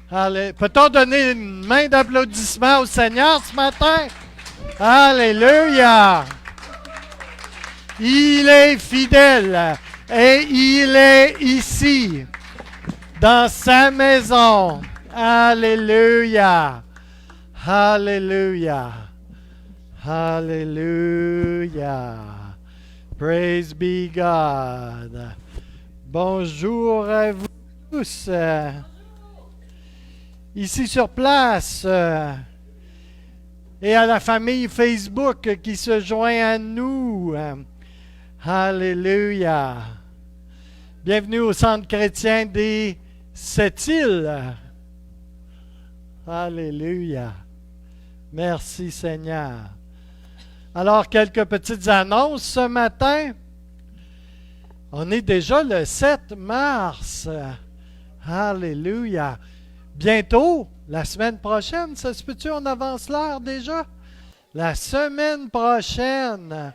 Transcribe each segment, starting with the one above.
Peut-on donner une main d'applaudissement au Seigneur ce matin? Alléluia! Il est fidèle et il est ici, dans sa maison. Alléluia! Alléluia! Alléluia! Praise be God! Bonjour à vous tous! Ici sur place et à la famille Facebook qui se joint à nous. Alléluia. Bienvenue au Centre chrétien des Sept-Îles. Alléluia. Merci Seigneur. Alors, quelques petites annonces ce matin. On est déjà le 7 mars. Alléluia. Bientôt, la semaine prochaine, ça se peut-tu, on avance l'heure déjà? La semaine prochaine.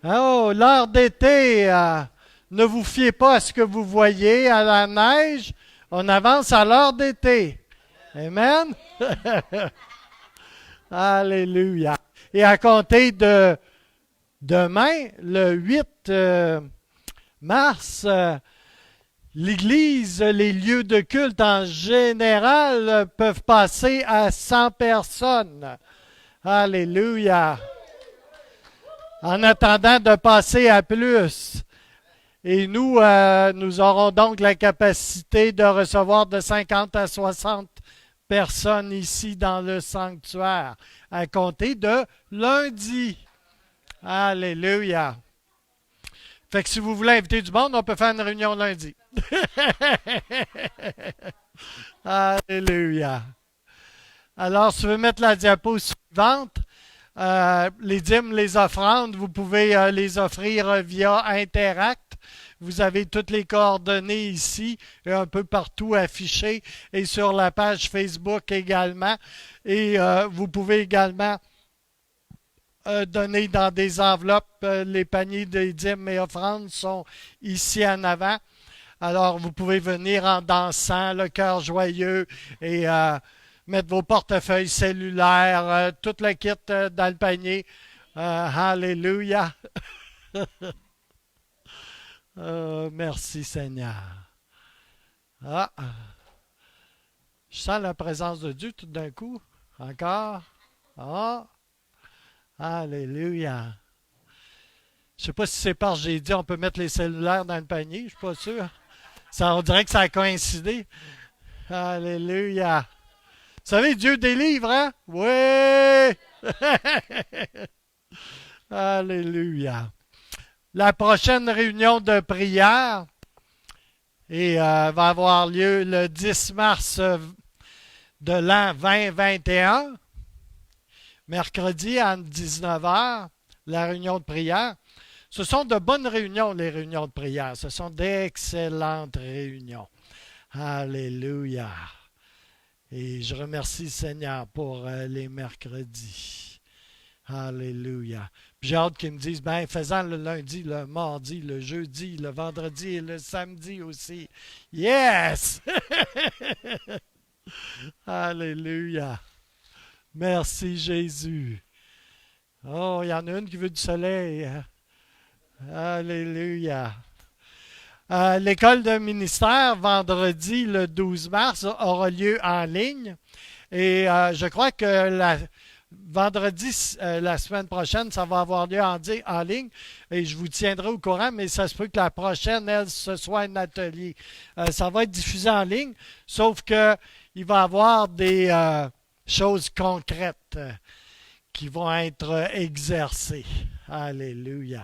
Oh, l'heure d'été. Ne vous fiez pas à ce que vous voyez, à la neige. On avance à l'heure d'été. Amen. Alléluia. Et à compter de demain, le 8 mars, l'Église, les lieux de culte en général peuvent passer à 100 personnes. Alléluia. En attendant de passer à plus. Et nous, nous aurons donc la capacité de recevoir de 50 à 60 personnes ici dans le sanctuaire, à compter de lundi. Alléluia. Fait que si vous voulez inviter du monde, on peut faire une réunion lundi. Alléluia. Alors, si tu veux mettre la diapo suivante, les dîmes, les offrandes, vous pouvez les offrir via Interact. Vous avez toutes les coordonnées ici et un peu partout affichées et sur la page Facebook également. Et vous pouvez également donner dans des enveloppes. Les paniers des dîmes et offrandes sont ici en avant. Alors, vous pouvez venir en dansant, le cœur joyeux et mettre vos portefeuilles cellulaires, tout le kit dans le panier. Alléluia. Merci Seigneur. Ah, je sens la présence de Dieu tout d'un coup. Encore. Ah, alléluia. Je ne sais pas si c'est parce que j'ai dit on peut mettre les cellulaires dans le panier. Je ne suis pas sûr. Ça, on dirait que ça a coïncidé. Alléluia. Vous savez, Dieu délivre, hein? Oui! Alléluia. La prochaine réunion de prière va avoir lieu le 10 mars de l'an 2021, mercredi à 19 heures, la réunion de prière. Ce sont de bonnes réunions, les réunions de prière. Ce sont d'excellentes réunions. Alléluia. Et je remercie le Seigneur pour les mercredis. Alléluia. J'ai hâte qu'ils me disent, ben, faisant le lundi, le mardi, le jeudi, le vendredi et le samedi aussi. Yes! Alléluia. Merci Jésus. Oh, il y en a une qui veut du soleil. Alléluia. L'école de ministère, vendredi, le 12 mars, aura lieu en ligne. Et je crois que vendredi, la semaine prochaine, ça va avoir lieu en ligne. Et je vous tiendrai au courant, mais ça se peut que la prochaine, ce soit un atelier. Ça va être diffusé en ligne, sauf qu'il va y avoir des choses concrètes qui vont être exercées. Alléluia.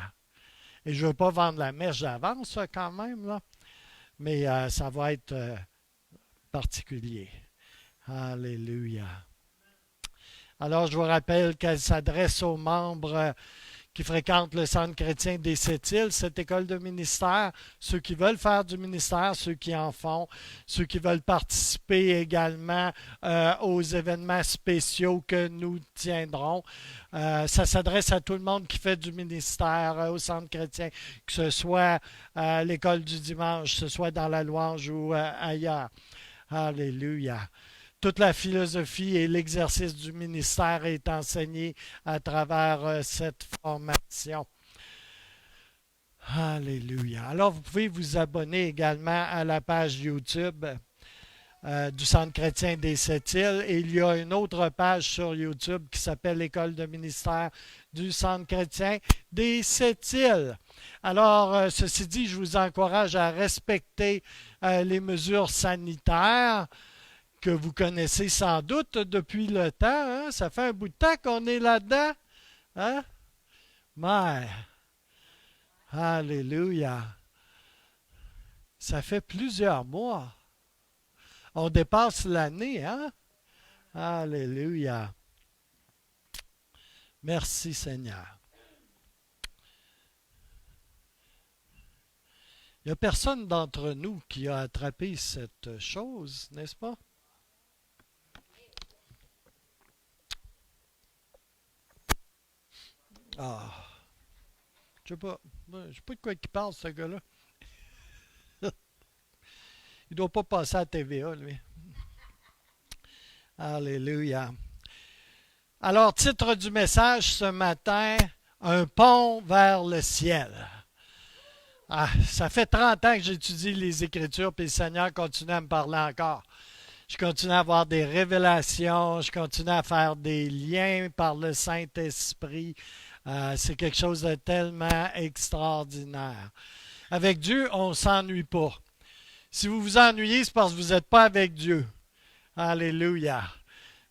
Et je ne veux pas vendre la mèche d'avance quand même, là. Mais ça va être particulier. Alléluia. Alors, je vous rappelle qu'elle s'adresse aux membres qui fréquentent le Centre chrétien des Sept-Îles, cette école de ministère, ceux qui veulent faire du ministère, ceux qui en font, ceux qui veulent participer également aux événements spéciaux que nous tiendrons. Ça s'adresse à tout le monde qui fait du ministère au Centre chrétien, que ce soit à l'école du dimanche, que ce soit dans la louange ou ailleurs. Alléluia. Toute la philosophie et l'exercice du ministère est enseigné à travers cette formation. Alléluia. Alors, vous pouvez vous abonner également à la page YouTube du Centre chrétien des Sept-Îles. Et il y a une autre page sur YouTube qui s'appelle l'École de ministère du Centre chrétien des Sept-Îles. Alors, ceci dit, je vous encourage à respecter les mesures sanitaires que vous connaissez sans doute depuis le temps. Hein? Ça fait un bout de temps qu'on est là-dedans. Hein? Mais, alléluia. Ça fait plusieurs mois. On dépasse l'année, hein? Alléluia. Merci Seigneur. Il n'y a personne d'entre nous qui a attrapé cette chose, n'est-ce pas? Ah, je ne sais pas de quoi il parle, ce gars-là. Il ne doit pas passer à la TVA, lui. Alléluia. Alors, titre du message ce matin, un pont vers le ciel. Ah, ça fait 30 ans que j'étudie les Écritures, puis le Seigneur continue à me parler encore. Je continue à avoir des révélations, je continue à faire des liens par le Saint-Esprit. C'est quelque chose de tellement extraordinaire. Avec Dieu, on ne s'ennuie pas. Si vous vous ennuyez, c'est parce que vous n'êtes pas avec Dieu. Alléluia.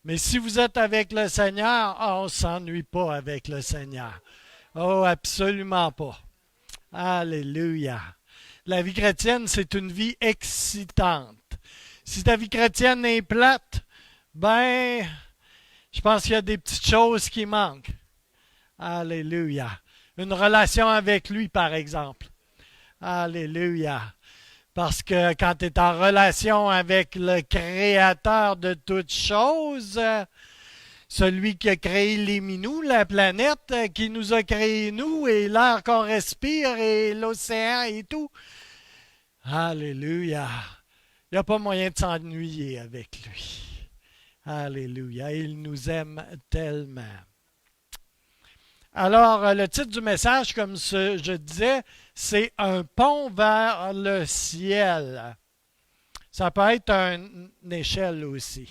Mais si vous êtes avec le Seigneur, on ne s'ennuie pas avec le Seigneur. Oh, absolument pas. Alléluia. La vie chrétienne, c'est une vie excitante. Si ta vie chrétienne est plate, ben, je pense qu'il y a des petites choses qui manquent. Alléluia. Une relation avec lui, par exemple. Alléluia. Parce que quand tu es en relation avec le Créateur de toutes choses, celui qui a créé les minous, la planète, qui nous a créé nous, et l'air qu'on respire, et l'océan et tout. Alléluia. Il n'y a pas moyen de s'ennuyer avec lui. Alléluia. Il nous aime tellement. Alors, le titre du message, comme je disais, c'est un pont vers le ciel. Ça peut être une échelle aussi.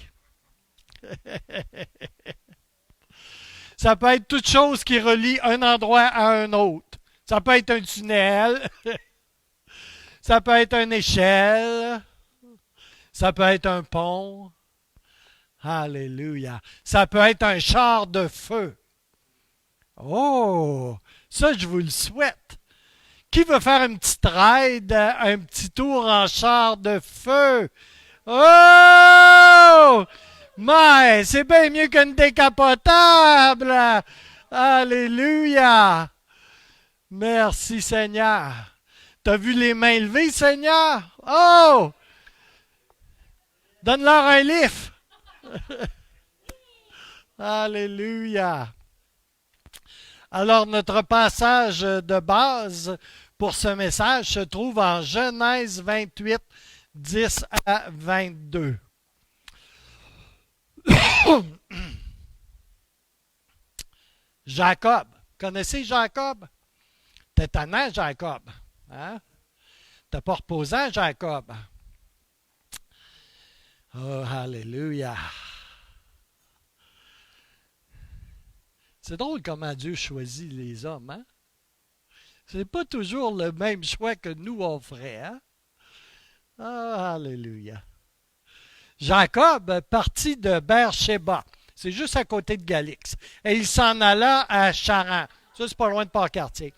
Ça peut être toute chose qui relie un endroit à un autre. Ça peut être un tunnel. Ça peut être une échelle. Ça peut être un pont. Alléluia. Ça peut être un char de feu. Oh, ça, je vous le souhaite. Qui veut faire une petite ride, un petit tour en char de feu? Oh! Mais c'est bien mieux qu'une décapotable. Alléluia. Merci, Seigneur. T'as vu les mains levées, Seigneur? Oh! Donne-leur un lift. Alléluia. Alors, notre passage de base pour ce message se trouve en Genèse 28, 10 à 22. Jacob. Connaissez Jacob? T'es tannant, Jacob. Hein? T'es pas reposant, Jacob. Oh, alléluia. C'est drôle comment Dieu choisit les hommes, hein? C'est pas toujours le même choix que nous on ferait, hein? Ah, alléluia. Jacob partit de Beersheba. C'est juste à côté de Galix. Et il s'en alla à Charan. Ça, c'est pas loin de Port-Cartier.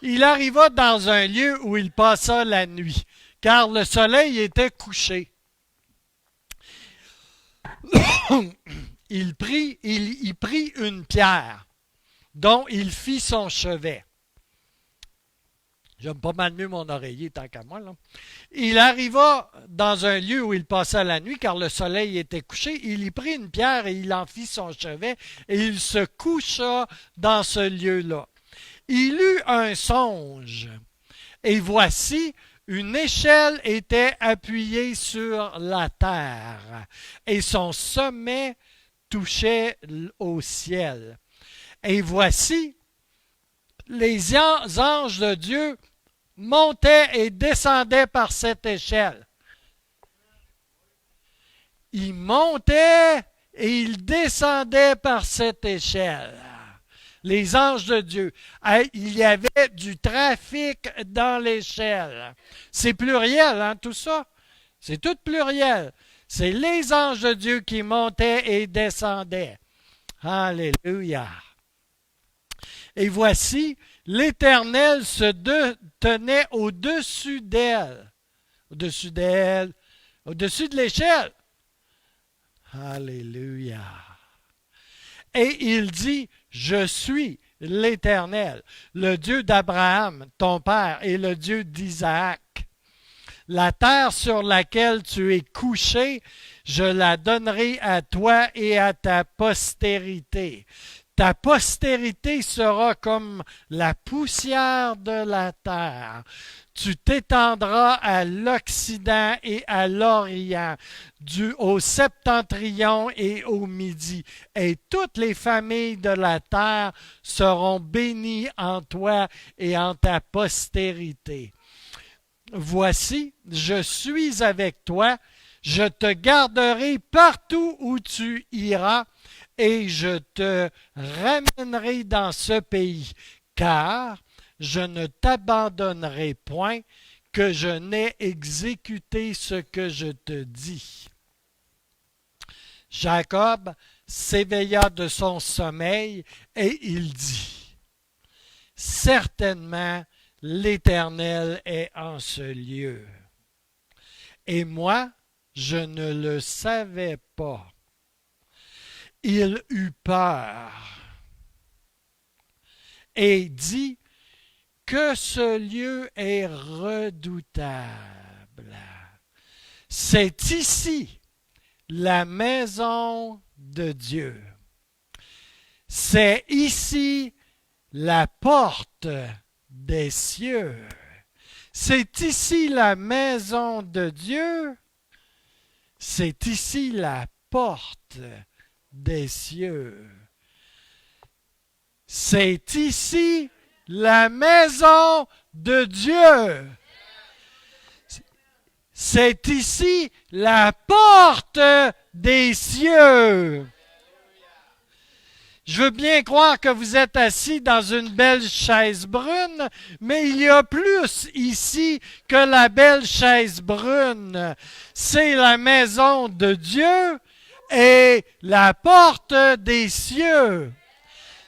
Il arriva dans un lieu où il passa la nuit, car le soleil était couché. Il y prit une pierre, dont il fit son chevet. J'aime pas mal mieux mon oreiller tant qu'à moi, là. Il arriva dans un lieu où il passa la nuit, car le soleil était couché. Il y prit une pierre et il en fit son chevet, et il se coucha dans ce lieu-là. Il eut un songe, et voici, Une échelle était appuyée sur la terre et son sommet touchait au ciel. Et voici, les anges de Dieu montaient et descendaient par cette échelle. Ils montaient et ils descendaient par cette échelle. Les anges de Dieu. Il y avait du trafic dans l'échelle. C'est pluriel, hein, tout ça. C'est tout pluriel. C'est les anges de Dieu qui montaient et descendaient. Alléluia. Et voici, l'Éternel se tenait au-dessus d'elle. Au-dessus d'elle. Au-dessus de l'échelle. Alléluia. Et il dit, je suis l'Éternel, le Dieu d'Abraham, ton père, et le Dieu d'Isaac. La terre sur laquelle tu es couché, je la donnerai à toi et à ta postérité. Ta postérité sera comme la poussière de la terre. Tu t'étendras à l'Occident et à l'Orient, au septentrion et au midi, et toutes les familles de la terre seront bénies en toi et en ta postérité. Voici, je suis avec toi, je te garderai partout où tu iras, et je te ramènerai dans ce pays, car je ne t'abandonnerai point, que je n'ai exécuté ce que je te dis. Jacob s'éveilla de son sommeil et il dit, certainement l'Éternel est en ce lieu. Et moi, je ne le savais pas. Il eut peur et dit que ce lieu est redoutable. C'est ici la maison de Dieu. C'est ici la porte des cieux. C'est ici la maison de Dieu. C'est ici la porte des cieux. C'est ici la maison de Dieu. C'est ici la porte des cieux. Je veux bien croire que vous êtes assis dans une belle chaise brune, mais il y a plus ici que la belle chaise brune. C'est la maison de Dieu et la porte des cieux.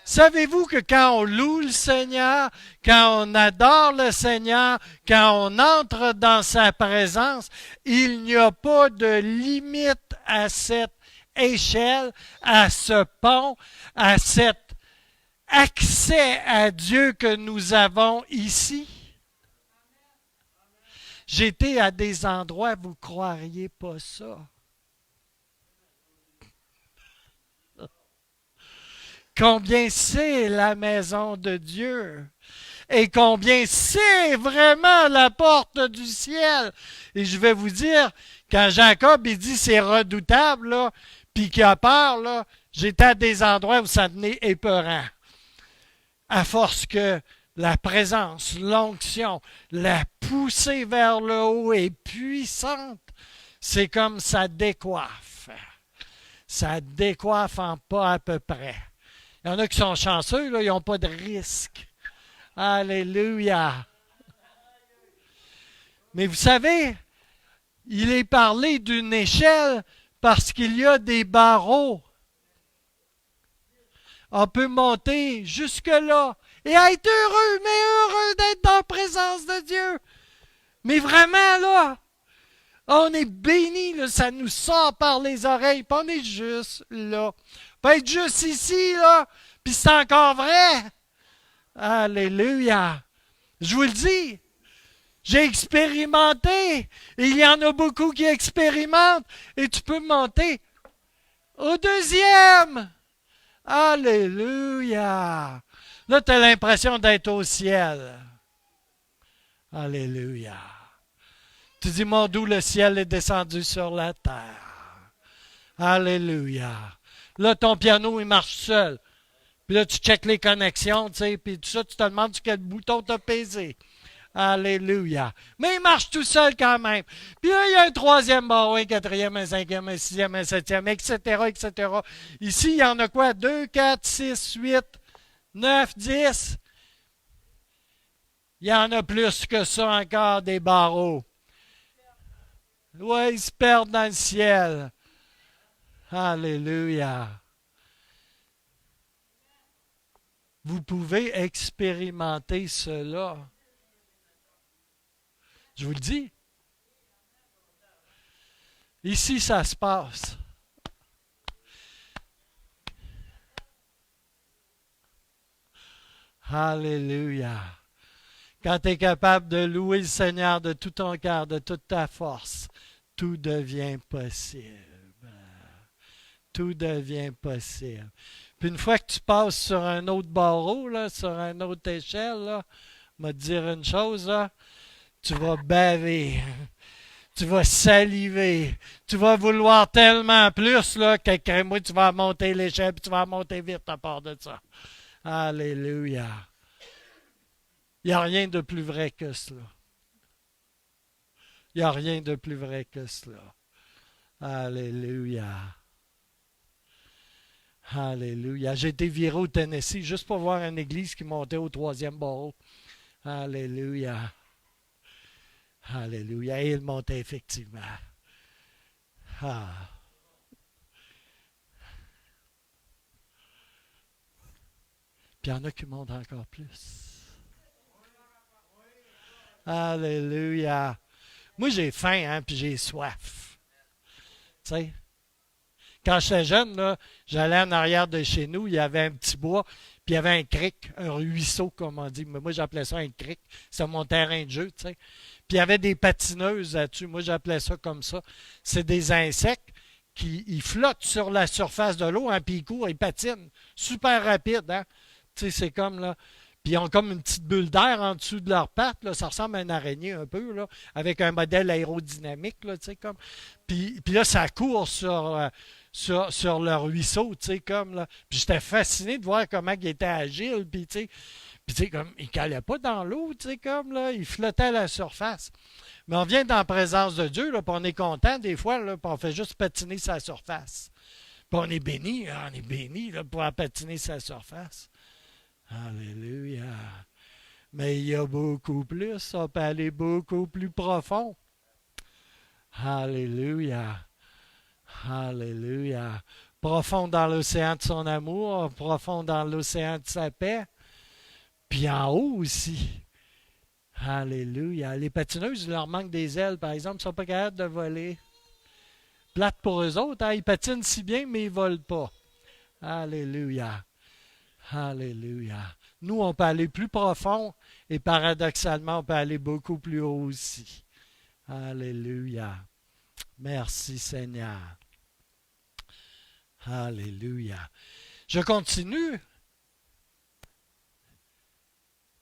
Savez-vous que quand on loue le Seigneur, quand on adore le Seigneur, quand on entre dans sa présence, il n'y a pas de limite à cette échelle, à ce pont, à cet accès à Dieu que nous avons ici? J'étais à des endroits, vous ne croiriez pas ça. Combien c'est la maison de Dieu et combien c'est vraiment la porte du ciel. Et je vais vous dire, quand Jacob il dit c'est redoutable, là, puis qu'il a peur, là, j'étais à des endroits où ça devenait épeurant. À force que la présence, l'onction, la poussée vers le haut est puissante, c'est comme ça décoiffe. Ça décoiffe en pas à peu près. Il y en a qui sont chanceux, là, ils n'ont pas de risque. Alléluia. Mais vous savez, il est parlé d'une échelle parce qu'il y a des barreaux. On peut monter jusque-là et être heureux, mais heureux d'être dans la présence de Dieu. Mais vraiment, là, on est béni, là, ça nous sort par les oreilles, puis on est juste là. Peut être juste ici, là, puis c'est encore vrai. Alléluia. Je vous le dis, j'ai expérimenté, et il y en a beaucoup qui expérimentent, et tu peux monter au deuxième. Alléluia. Là, tu as l'impression d'être au ciel. Alléluia. Tu dis, mon d'où le ciel est descendu sur la terre. Alléluia. Là, ton piano, il marche seul. Puis là, tu checkes les connexions, tu sais, puis tout ça, tu te demandes sur quel bouton tu as pesé. Alléluia. Mais il marche tout seul quand même. Puis là, il y a un troisième barreau, un quatrième, un cinquième, un sixième, un septième, etc., etc. Ici, il y en a quoi? 2, 4, 6, 8, 9, 10. Il y en a plus que ça encore, des barreaux. Oui, ils se perdent dans le ciel. Alléluia. Vous pouvez expérimenter cela. Je vous le dis. Ici, ça se passe. Alléluia. Quand tu es capable de louer le Seigneur de tout ton cœur, de toute ta force, tout devient possible. Tout devient possible. Puis une fois que tu passes sur un autre barreau, là, sur une autre échelle, là, je vais te dire une chose, là, tu vas baver, tu vas saliver, tu vas vouloir tellement plus là, que moi, tu vas monter l'échelle et tu vas monter vite à part de ça. Alléluia. Il n'y a rien de plus vrai que cela. Il n'y a rien de plus vrai que cela. Alléluia. Alléluia. J'ai été viré au Tennessee juste pour voir une église qui montait au troisième barreau. Alléluia. Alléluia. Et il montait effectivement. Ah. Puis il y en a qui montent encore plus. Alléluia. Moi, j'ai faim, hein, puis j'ai soif. Tu sais, quand j'étais jeune, là, j'allais en arrière de chez nous, il y avait un petit bois, puis il y avait un cric, un ruisseau, comme on dit. Mais moi, j'appelais ça un cric. C'était mon terrain de jeu, tu sais. Puis il y avait des patineuses là-dessus. Moi, j'appelais ça comme ça. C'est des insectes qui ils flottent sur la surface de l'eau, hein, puis ils courent, ils patinent. Super rapide, hein. Tu sais, c'est comme là. Puis ils ont comme une petite bulle d'air en dessous de leurs pattes. Là. Ça ressemble à une araignée un peu, là, avec un modèle aérodynamique. Là, tu sais, comme. Puis là, ça court sur le ruisseau, tu sais, comme là. Puis j'étais fasciné de voir comment il était agile. Puis tu sais, comme, il ne calait pas dans l'eau, tu sais, comme là, il flottait à la surface. Mais on vient dans la présence de Dieu, là, puis on est content des fois, là, puis on fait juste patiner sa surface. Puis on est béni là, pour patiner sa surface. Alléluia. Mais il y a beaucoup plus, on peut aller beaucoup plus profond. Alléluia. Alléluia. Profond dans l'océan de son amour, profond dans l'océan de sa paix, puis en haut aussi. Alléluia. Les patineuses, il leur manque des ailes, par exemple, ils ne sont pas capables de voler. Plate pour eux autres, hein? Ils patinent si bien, mais ils ne volent pas. Alléluia. Alléluia. Nous, on peut aller plus profond et paradoxalement, on peut aller beaucoup plus haut aussi. Alléluia. Merci Seigneur. Alléluia. Je continue.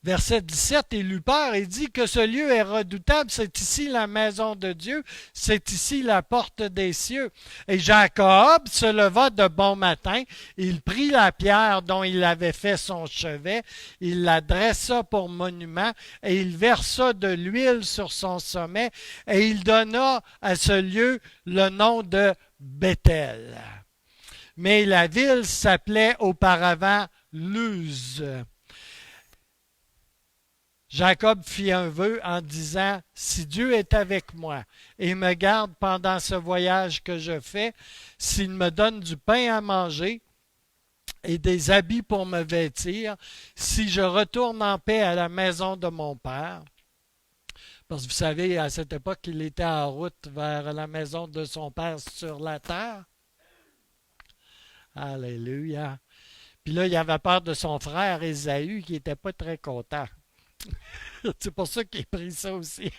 Verset 17, et Lupère, il dit que ce lieu est redoutable, c'est ici la maison de Dieu, c'est ici la porte des cieux. Et Jacob se leva de bon matin, il prit la pierre dont il avait fait son chevet, il la dressa pour monument, et il versa de l'huile sur son sommet, et il donna à ce lieu le nom de Béthel. Mais la ville s'appelait auparavant Luz. Jacob fit un vœu en disant, « Si Dieu est avec moi et me garde pendant ce voyage que je fais, s'il me donne du pain à manger et des habits pour me vêtir, si je retourne en paix à la maison de mon père, » parce que vous savez, à cette époque, il était en route vers la maison de son père sur la terre. Alléluia. Puis là, il avait peur de son frère Ésaü qui n'était pas très content. C'est pour ça qu'il a pris ça aussi.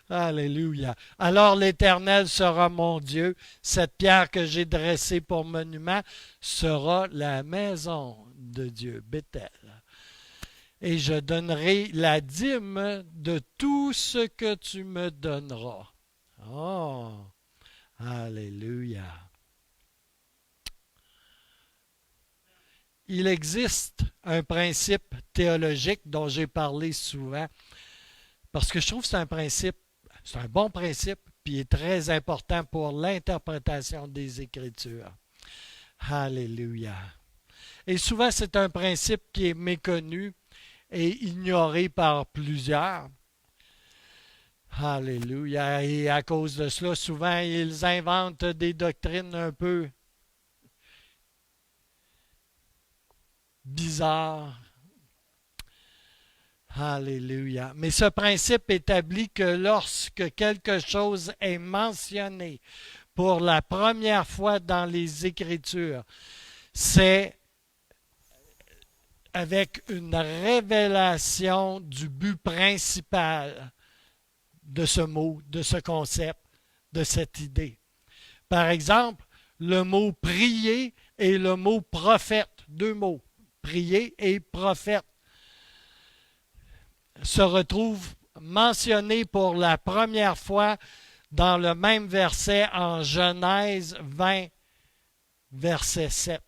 Alléluia. Alors l'Éternel sera mon Dieu. Cette pierre que j'ai dressée pour monument sera la maison de Dieu. Béthel. et je donnerai la dîme de tout ce que tu me donneras. Oh, alléluia. Il existe un principe théologique dont j'ai parlé souvent, parce que je trouve que c'est un bon principe, puis il est très important pour l'interprétation des Écritures. Alléluia. Et souvent, c'est un principe qui est méconnu et ignoré par plusieurs. Alléluia. Et à cause de cela, souvent, ils inventent des doctrines un peu bizarres. Alléluia. Mais ce principe établit que lorsque quelque chose est mentionné pour la première fois dans les Écritures, c'est avec une révélation du but principal de ce mot, de ce concept, de cette idée. Par exemple, le mot prier et le mot prophète, deux mots, prier et prophète, se retrouvent mentionnés pour la première fois dans le même verset en Genèse 20, verset 7.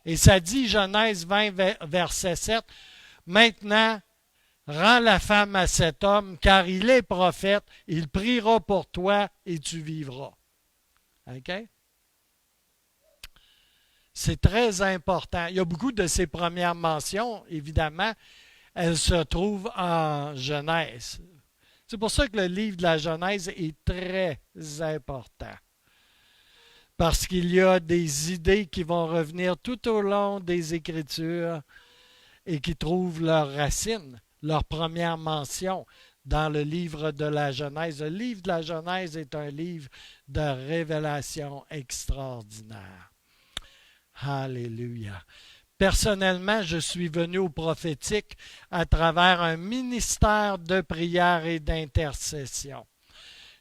Et ça dit, Genèse 20, verset 7, « Maintenant, rends la femme à cet homme, car il est prophète, il priera pour toi et tu vivras. » OK? C'est très important. Il y a beaucoup de ces premières mentions, évidemment, elles se trouvent en Genèse. C'est pour ça que le livre de la Genèse est très important. Parce qu'il y a des idées qui vont revenir tout au long des Écritures et qui trouvent leurs racines, leur première mention dans le livre de la Genèse. Le livre de la Genèse est un livre de révélation extraordinaire. Alléluia. Personnellement, je suis venu au prophétique à travers un ministère de prière et d'intercession.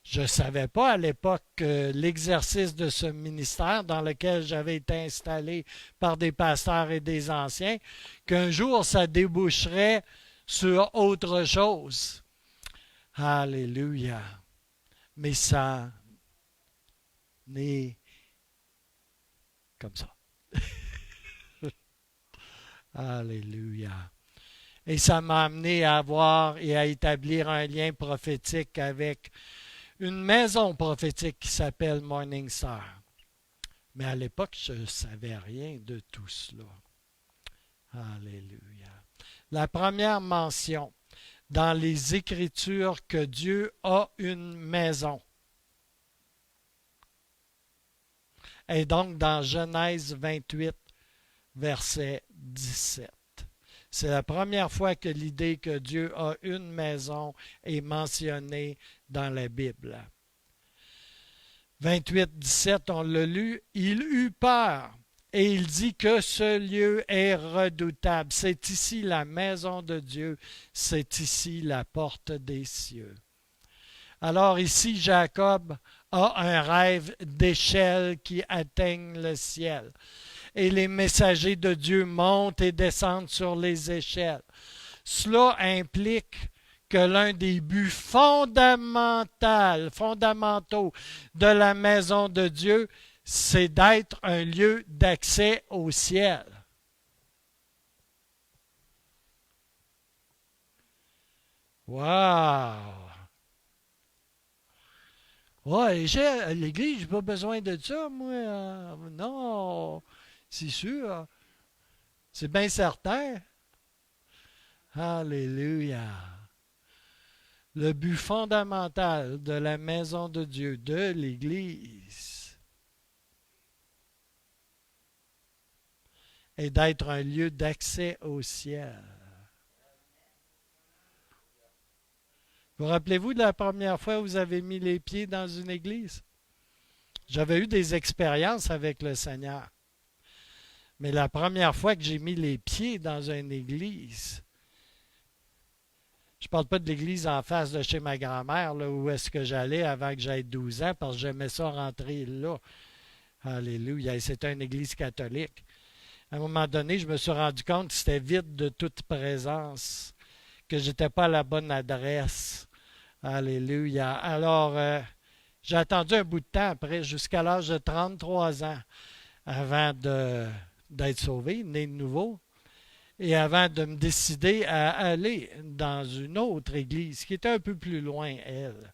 Je ne savais pas à l'époque que l'exercice de ce ministère dans lequel j'avais été installé par des pasteurs et des anciens, qu'un jour ça déboucherait sur autre chose. Alléluia. Mais ça n'est comme ça. Alléluia. Et ça m'a amené à avoir et à établir un lien prophétique avec une maison prophétique qui s'appelle Morning Star. Mais à l'époque, je ne savais rien de tout cela. Alléluia. La première mention dans les Écritures que Dieu a une maison est donc dans Genèse 28, verset 17. C'est la première fois que l'idée que Dieu a une maison est mentionnée dans la Bible. 28, 17, on l'a lu, il eut peur et il dit que ce lieu est redoutable. C'est ici la maison de Dieu, c'est ici la porte des cieux. Alors ici, Jacob a un rêve d'échelle qui atteignent le ciel. Et les messagers de Dieu montent et descendent sur les échelles. Cela implique que l'un des buts fondamentaux de la maison de Dieu, c'est d'être un lieu d'accès au ciel. Wow! Ouais, à l'église, j'ai pas besoin de ça, moi. Non, c'est sûr. C'est bien certain. Alléluia. Le but fondamental de la maison de Dieu, de l'Église, est d'être un lieu d'accès au ciel. Vous rappelez-vous de la première fois où vous avez mis les pieds dans une église? J'avais eu des expériences avec le Seigneur. Mais la première fois que j'ai mis les pieds dans une église, je ne parle pas de l'église en face de chez ma grand-mère, là, où est-ce que j'allais avant que j'aie 12 ans, parce que j'aimais ça rentrer là. Alléluia. Et c'était une église catholique. À un moment donné, je me suis rendu compte que c'était vide de toute présence, que j'étais pas à la bonne adresse. Alléluia. Alors, j'ai attendu un bout de temps après, jusqu'à l'âge de 33 ans, avant d'être sauvé, né de nouveau, et avant de me décider à aller dans une autre église qui était un peu plus loin, elle.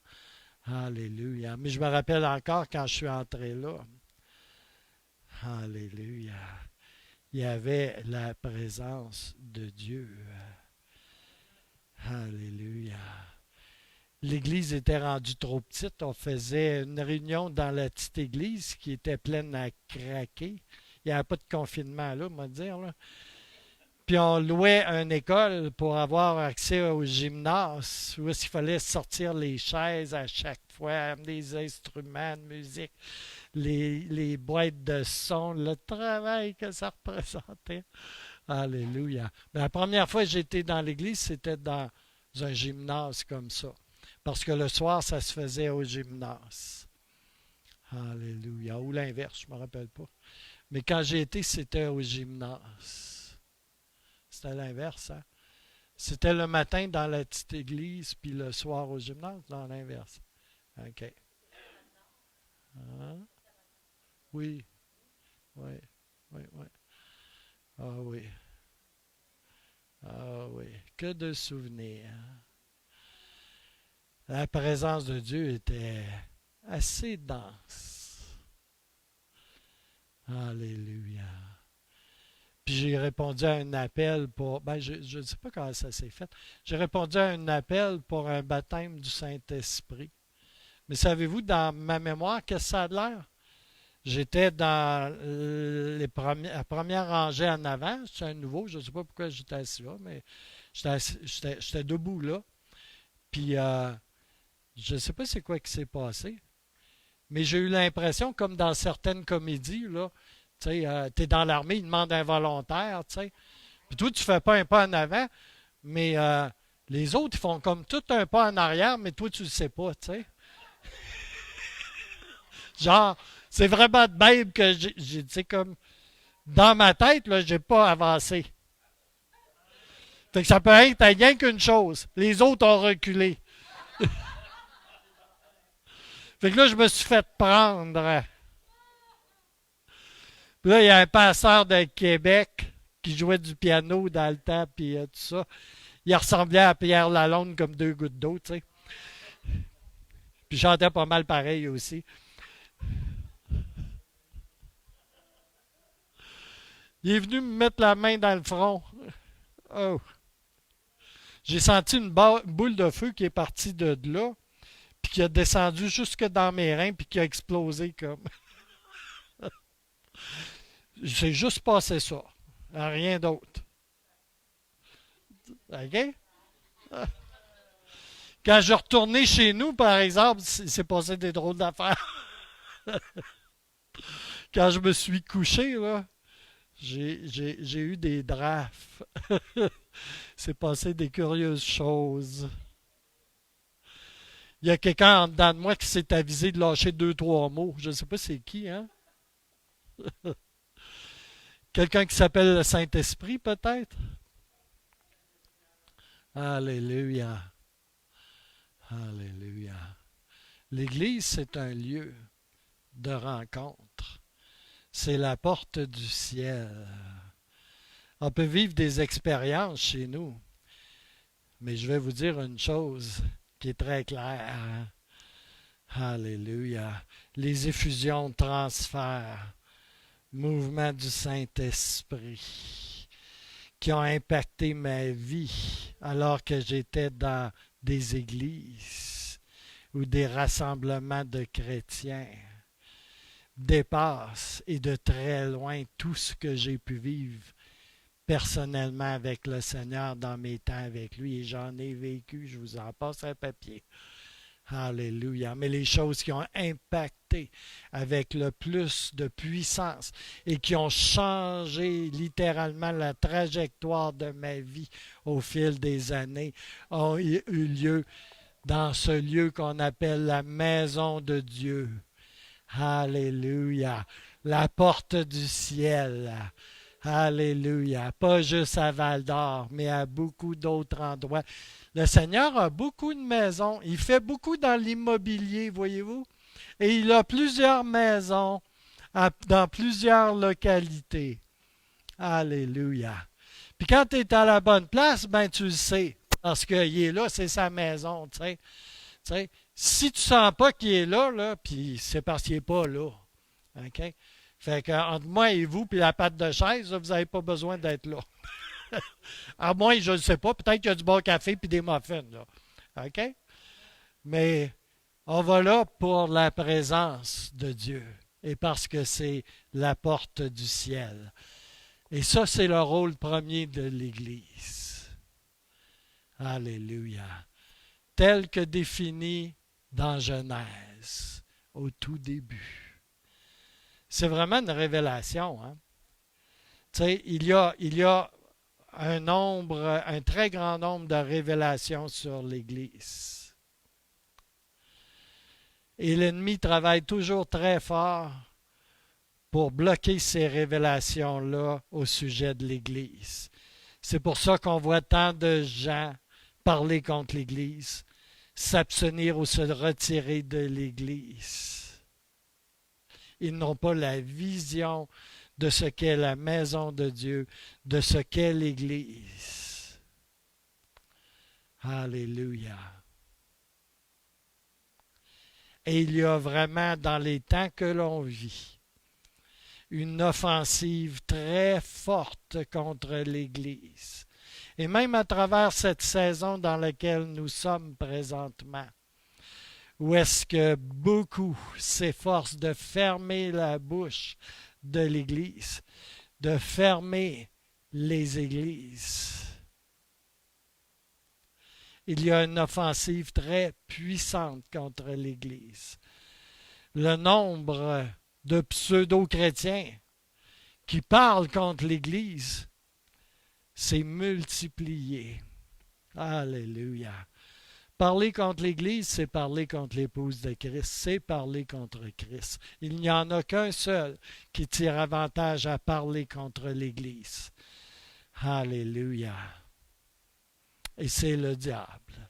Alléluia. Mais je me rappelle encore quand je suis entré là. Alléluia. Il y avait la présence de Dieu. Alléluia. L'église était rendue trop petite. On faisait une réunion dans la petite église qui était pleine à craquer. Il n'y avait pas de confinement là, on va dire. Là. Puis on louait une école pour avoir accès au gymnase où il fallait sortir les chaises à chaque fois, des instruments de musique, les boîtes de son, le travail que ça représentait. Alléluia. Mais la première fois que j'étais dans l'église, c'était dans un gymnase comme ça. Parce que le soir, ça se faisait au gymnase. Alléluia. Ou l'inverse, je ne me rappelle pas. Mais quand j'ai été, c'était au gymnase. C'était l'inverse, hein? C'était le matin dans la petite église, puis le soir au gymnase, dans l'inverse. OK. Hein? Oui, oui, oui, oui. Ah oui, ah oui. Que de souvenirs. La présence de Dieu était assez dense. Alléluia. Puis j'ai répondu à un appel pour... Ben, je ne sais pas comment ça s'est fait. J'ai répondu à un appel pour un baptême du Saint-Esprit. Mais savez-vous, dans ma mémoire, qu'est-ce que ça a l'air? J'étais dans la première rangée en avant. C'est un nouveau. Je ne sais pas pourquoi j'étais assis là, mais j'étais debout là. Puis je ne sais pas c'est quoi qui s'est passé. Mais j'ai eu l'impression, comme dans certaines comédies, là, tu sais, t'es dans l'armée, ils demandent un volontaire, tu sais. Puis toi, tu fais pas un pas en avant, mais les autres, ils font comme tout un pas en arrière, mais toi, tu le sais pas, tu sais. Genre, c'est vraiment de même que tu sais, comme, dans ma tête, là, j'ai pas avancé. Fait que ça peut être rien qu'une chose. Les autres ont reculé. Fait que là, je me suis fait prendre. Puis là, il y a un passeur de Québec qui jouait du piano dans le temps, puis tout ça. Il ressemblait à Pierre Lalonde comme deux gouttes d'eau, tu sais. Puis il chantait pas mal pareil aussi. Il est venu me mettre la main dans le front. Oh. J'ai senti une boule de feu qui est partie de là, puis qui a descendu jusque dans mes reins, puis qui a explosé comme. J'ai juste passé ça. Rien d'autre. OK? Quand je retournais chez nous, par exemple, c'est passé des drôles d'affaires. Quand je me suis couché, là, j'ai eu des drafts. C'est passé des curieuses choses. Il y a quelqu'un en dedans de moi qui s'est avisé de lâcher deux, trois mots. Je ne sais pas c'est qui, hein? Quelqu'un qui s'appelle le Saint-Esprit, peut-être? Alléluia. Alléluia. L'Église, c'est un lieu de rencontre. C'est la porte du ciel. On peut vivre des expériences chez nous, mais je vais vous dire une chose qui est très claire. Alléluia. Les effusions de transfert, mouvement du Saint-Esprit, qui ont impacté ma vie alors que j'étais dans des églises ou des rassemblements de chrétiens, dépassent et de très loin tout ce que j'ai pu vivre personnellement avec le Seigneur dans mes temps avec lui. Et j'en ai vécu, je vous en passe un papier. Alléluia. Mais les choses qui ont impacté avec le plus de puissance et qui ont changé littéralement la trajectoire de ma vie au fil des années ont eu lieu dans ce lieu qu'on appelle la maison de Dieu. Alléluia. La porte du ciel. Alléluia. Pas juste à Val-d'Or, mais à beaucoup d'autres endroits. Le Seigneur a beaucoup de maisons. Il fait beaucoup dans l'immobilier, voyez-vous. Et il a plusieurs maisons dans plusieurs localités. Alléluia. Puis quand tu es à la bonne place, ben tu le sais. Parce qu'il est là, c'est sa maison. Tu sais. Si tu ne sens pas qu'il est là, puis c'est parce qu'il n'est pas là. OK? Fait que entre moi et vous, puis la patte de chaise, là, vous n'avez pas besoin d'être là. À moins, je ne sais pas, peut-être qu'il y a du bon café puis des muffins. Là. OK? Mais on va là pour la présence de Dieu et parce que c'est la porte du ciel. Et ça, c'est le rôle premier de l'Église. Alléluia. Tel que défini dans Genèse, au tout début. C'est vraiment une révélation. Hein? Tu sais, il y a un très grand nombre de révélations sur l'Église. Et l'ennemi travaille toujours très fort pour bloquer ces révélations-là au sujet de l'Église. C'est pour ça qu'on voit tant de gens parler contre l'Église, s'abstenir ou se retirer de l'Église. Ils n'ont pas la vision de ce qu'est la maison de Dieu, de ce qu'est l'Église. Alléluia. Et il y a vraiment, dans les temps que l'on vit, une offensive très forte contre l'Église. Et même à travers cette saison dans laquelle nous sommes présentement, où est-ce que beaucoup s'efforcent de fermer la bouche de l'Église, de fermer les églises. Il y a une offensive très puissante contre l'Église. Le nombre de pseudo-chrétiens qui parlent contre l'Église s'est multiplié. Alléluia. Parler contre l'Église, c'est parler contre l'épouse de Christ, c'est parler contre Christ. Il n'y en a qu'un seul qui tire avantage à parler contre l'Église. Alléluia. Et c'est le diable.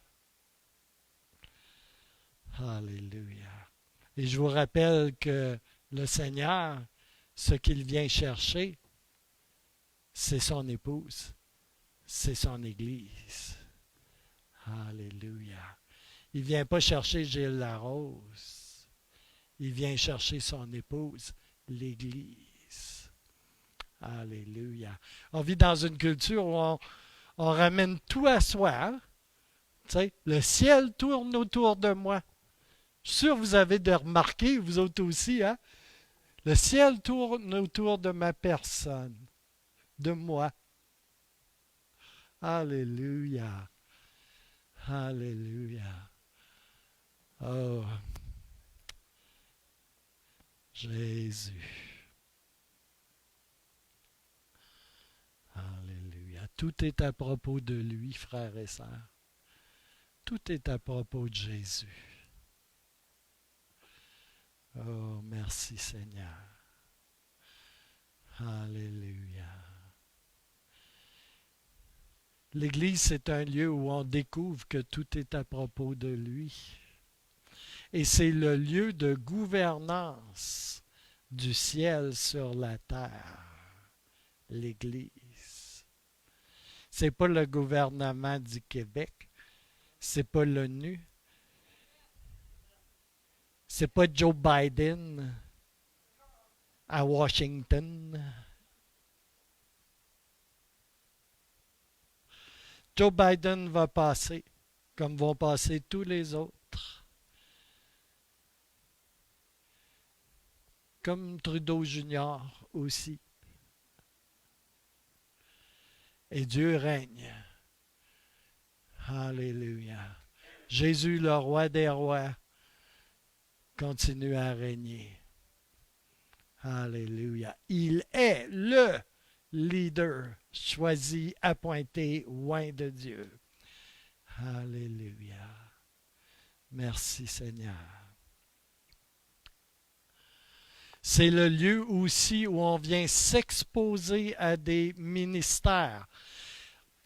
Alléluia. Et je vous rappelle que le Seigneur, ce qu'il vient chercher, c'est son épouse, c'est son Église. Alléluia. Il ne vient pas chercher Gilles Larose. Il vient chercher son épouse, l'Église. Alléluia. On vit dans une culture où on ramène tout à soi. Hein? Tu sais, le ciel tourne autour de moi. Je suis sûr que vous avez de remarquer, vous autres aussi. Hein? Le ciel tourne autour de ma personne, de moi. Alléluia. Alléluia. Oh, Jésus. Alléluia. Tout est à propos de lui, frères et sœurs. Tout est à propos de Jésus. Oh, merci Seigneur. Alléluia. L'Église, c'est un lieu où on découvre que tout est à propos de lui. Et c'est le lieu de gouvernance du ciel sur la terre. L'Église. C'est pas le gouvernement du Québec. C'est pas l'ONU. C'est pas Joe Biden à Washington. Joe Biden va passer, comme vont passer tous les autres. Comme Trudeau Junior aussi. Et Dieu règne. Alléluia. Jésus, le roi des rois, continue à régner. Alléluia. Il est le leader choisi, appointé, oint de Dieu. Alléluia. Merci Seigneur. C'est le lieu aussi où on vient s'exposer à des ministères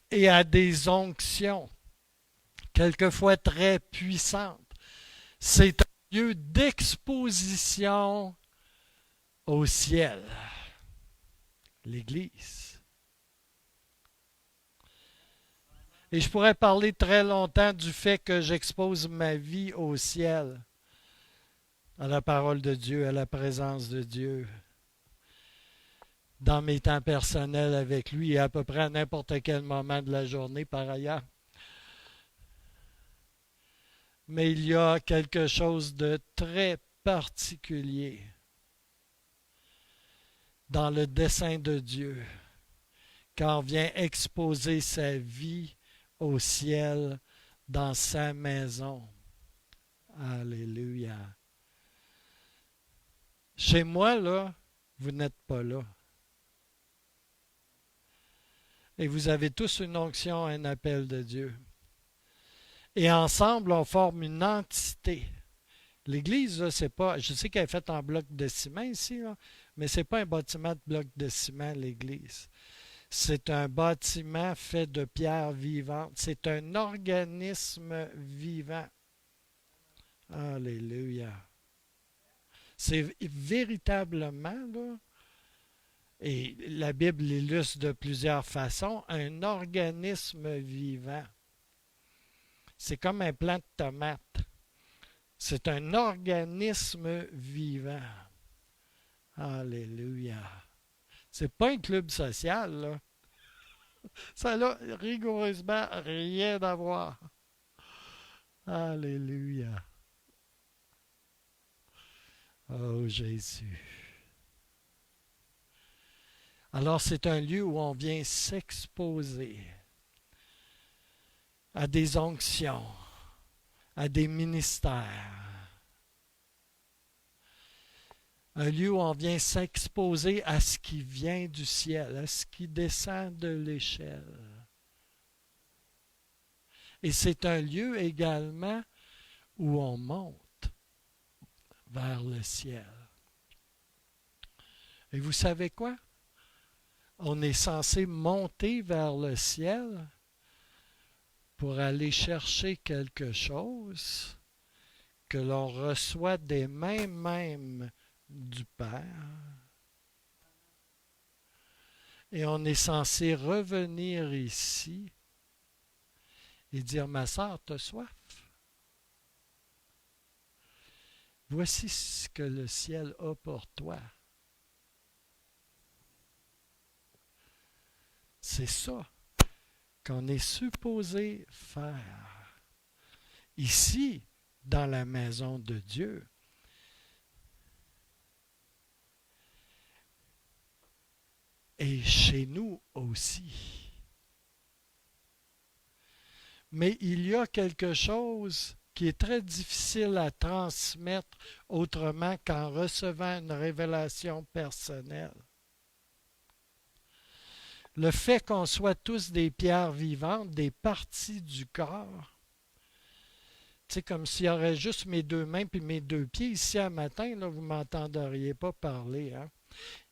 et à des onctions, quelquefois très puissantes. C'est un lieu d'exposition au ciel, l'Église. Et je pourrais parler très longtemps du fait que j'expose ma vie au ciel, à la parole de Dieu, à la présence de Dieu, dans mes temps personnels avec lui et à peu près à n'importe quel moment de la journée par ailleurs. Mais il y a quelque chose de très particulier dans le dessein de Dieu quand on vient exposer sa vie au ciel dans sa maison. Alléluia. Chez moi, là, vous n'êtes pas là. Et vous avez tous une onction, un appel de Dieu. Et ensemble, on forme une entité. L'Église, là, c'est pas. Je sais qu'elle est faite en bloc de ciment ici, là, mais ce n'est pas un bâtiment de bloc de ciment, l'Église. C'est un bâtiment fait de pierres vivantes. C'est un organisme vivant. Alléluia. C'est véritablement, là, et la Bible l'illustre de plusieurs façons, un organisme vivant. C'est comme un plant de tomate. C'est un organisme vivant. Alléluia. C'est pas un club social, là. Ça n'a rigoureusement rien à voir. Alléluia. Oh Jésus. Alors c'est un lieu où on vient s'exposer à des onctions, à des ministères. Un lieu où on vient s'exposer à ce qui vient du ciel, à ce qui descend de l'échelle. Et c'est un lieu également où on monte vers le ciel. Et vous savez quoi? On est censé monter vers le ciel pour aller chercher quelque chose que l'on reçoit des mains mêmes du Père. Et on est censé revenir ici et dire, ma sœur, t'as soif? Voici ce que le ciel a pour toi. C'est ça qu'on est supposé faire ici, dans la maison de Dieu. Et chez nous aussi. Mais il y a quelque chose qui est très difficile à transmettre autrement qu'en recevant une révélation personnelle. Le fait qu'on soit tous des pierres vivantes, des parties du corps, c'est comme s'il y aurait juste mes deux mains puis mes deux pieds. Ici, un matin, là, vous ne m'entendriez pas parler. Hein?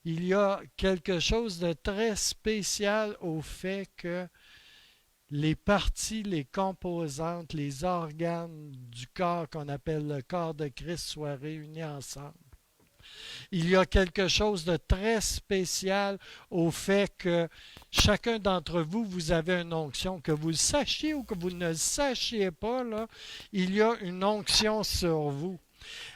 Il y a quelque chose de très spécial au fait que les parties, les composantes, les organes du corps qu'on appelle le corps de Christ soient réunis ensemble. Il y a quelque chose de très spécial au fait que chacun d'entre vous, vous avez une onction. Que vous le sachiez ou que vous ne le sachiez pas, là, il y a une onction sur vous.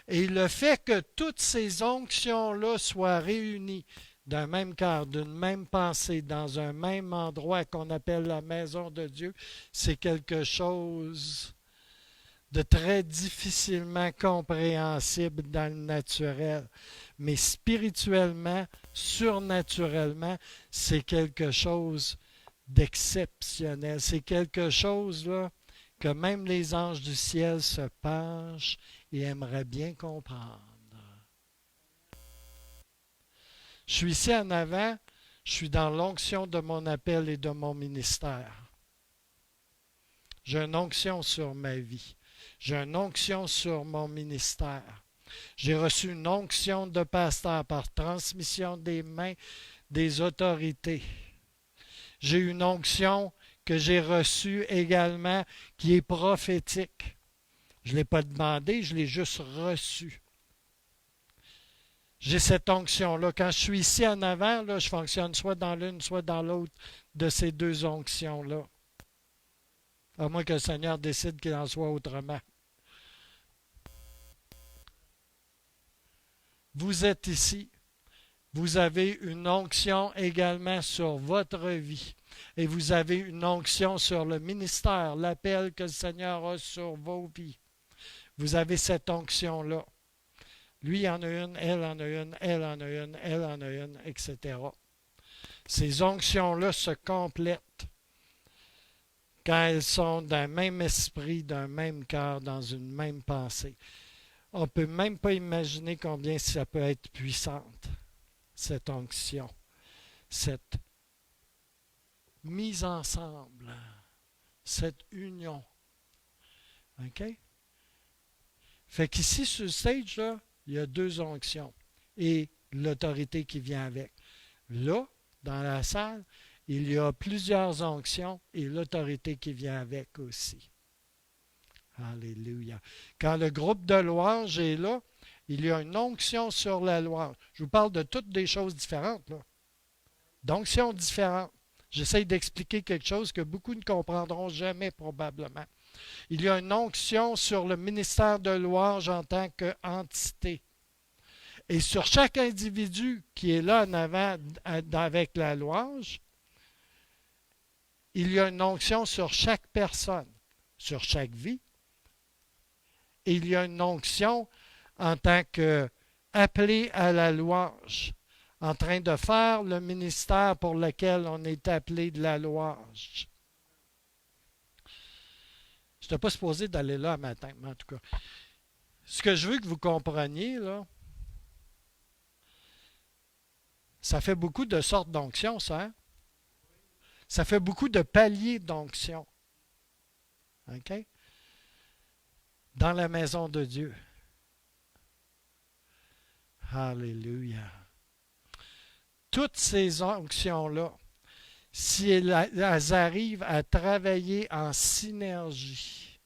Et le fait que toutes ces onctions-là soient réunies d'un même cœur, d'une même pensée, dans un même endroit qu'on appelle la maison de Dieu, c'est quelque chose de très difficilement compréhensible dans le naturel. Mais spirituellement, surnaturellement, c'est quelque chose d'exceptionnel. C'est quelque chose là, que même les anges du ciel se penchent et aimeraient bien comprendre. Je suis ici en avant, je suis dans l'onction de mon appel et de mon ministère. J'ai une onction sur ma vie. J'ai une onction sur mon ministère. J'ai reçu une onction de pasteur par transmission des mains des autorités. J'ai une onction que j'ai reçue également qui est prophétique. Je ne l'ai pas demandé, je l'ai juste reçue. J'ai cette onction-là. Quand je suis ici en avant, là, je fonctionne soit dans l'une, soit dans l'autre de ces deux onctions-là. À moins que le Seigneur décide qu'il en soit autrement. Vous êtes ici. Vous avez une onction également sur votre vie. Et vous avez une onction sur le ministère, l'appel que le Seigneur a sur vos vies. Vous avez cette onction-là. Lui en a une, elle en a une, elle en a une, elle en a une, etc. Ces onctions-là se complètent quand elles sont d'un même esprit, d'un même cœur, dans une même pensée. On ne peut même pas imaginer combien ça peut être puissante, cette onction, cette mise ensemble, cette union. OK? Fait qu'ici, sur le stage, là, il y a deux onctions et l'autorité qui vient avec. Là, dans la salle, il y a plusieurs onctions et l'autorité qui vient avec aussi. Alléluia. Quand le groupe de louange est là, il y a une onction sur la louange. Je vous parle de toutes des choses différentes, là. D'onctions différentes. J'essaie d'expliquer quelque chose que beaucoup ne comprendront jamais probablement. Il y a une onction sur le ministère de louange en tant qu'entité. Et sur chaque individu qui est là en avant avec la louange, il y a une onction sur chaque personne, sur chaque vie. Et il y a une onction en tant qu'appelé à la louange, en train de faire le ministère pour lequel on est appelé de la louange. Je n'étais pas supposé d'aller là matin, mais en tout cas. Ce que je veux que vous compreniez, là, ça fait beaucoup de sortes d'onctions, ça. Hein? Ça fait beaucoup de paliers d'onction. OK? Dans la maison de Dieu. Alléluia. Toutes ces onctions-là, si elles arrivent à travailler en synergie,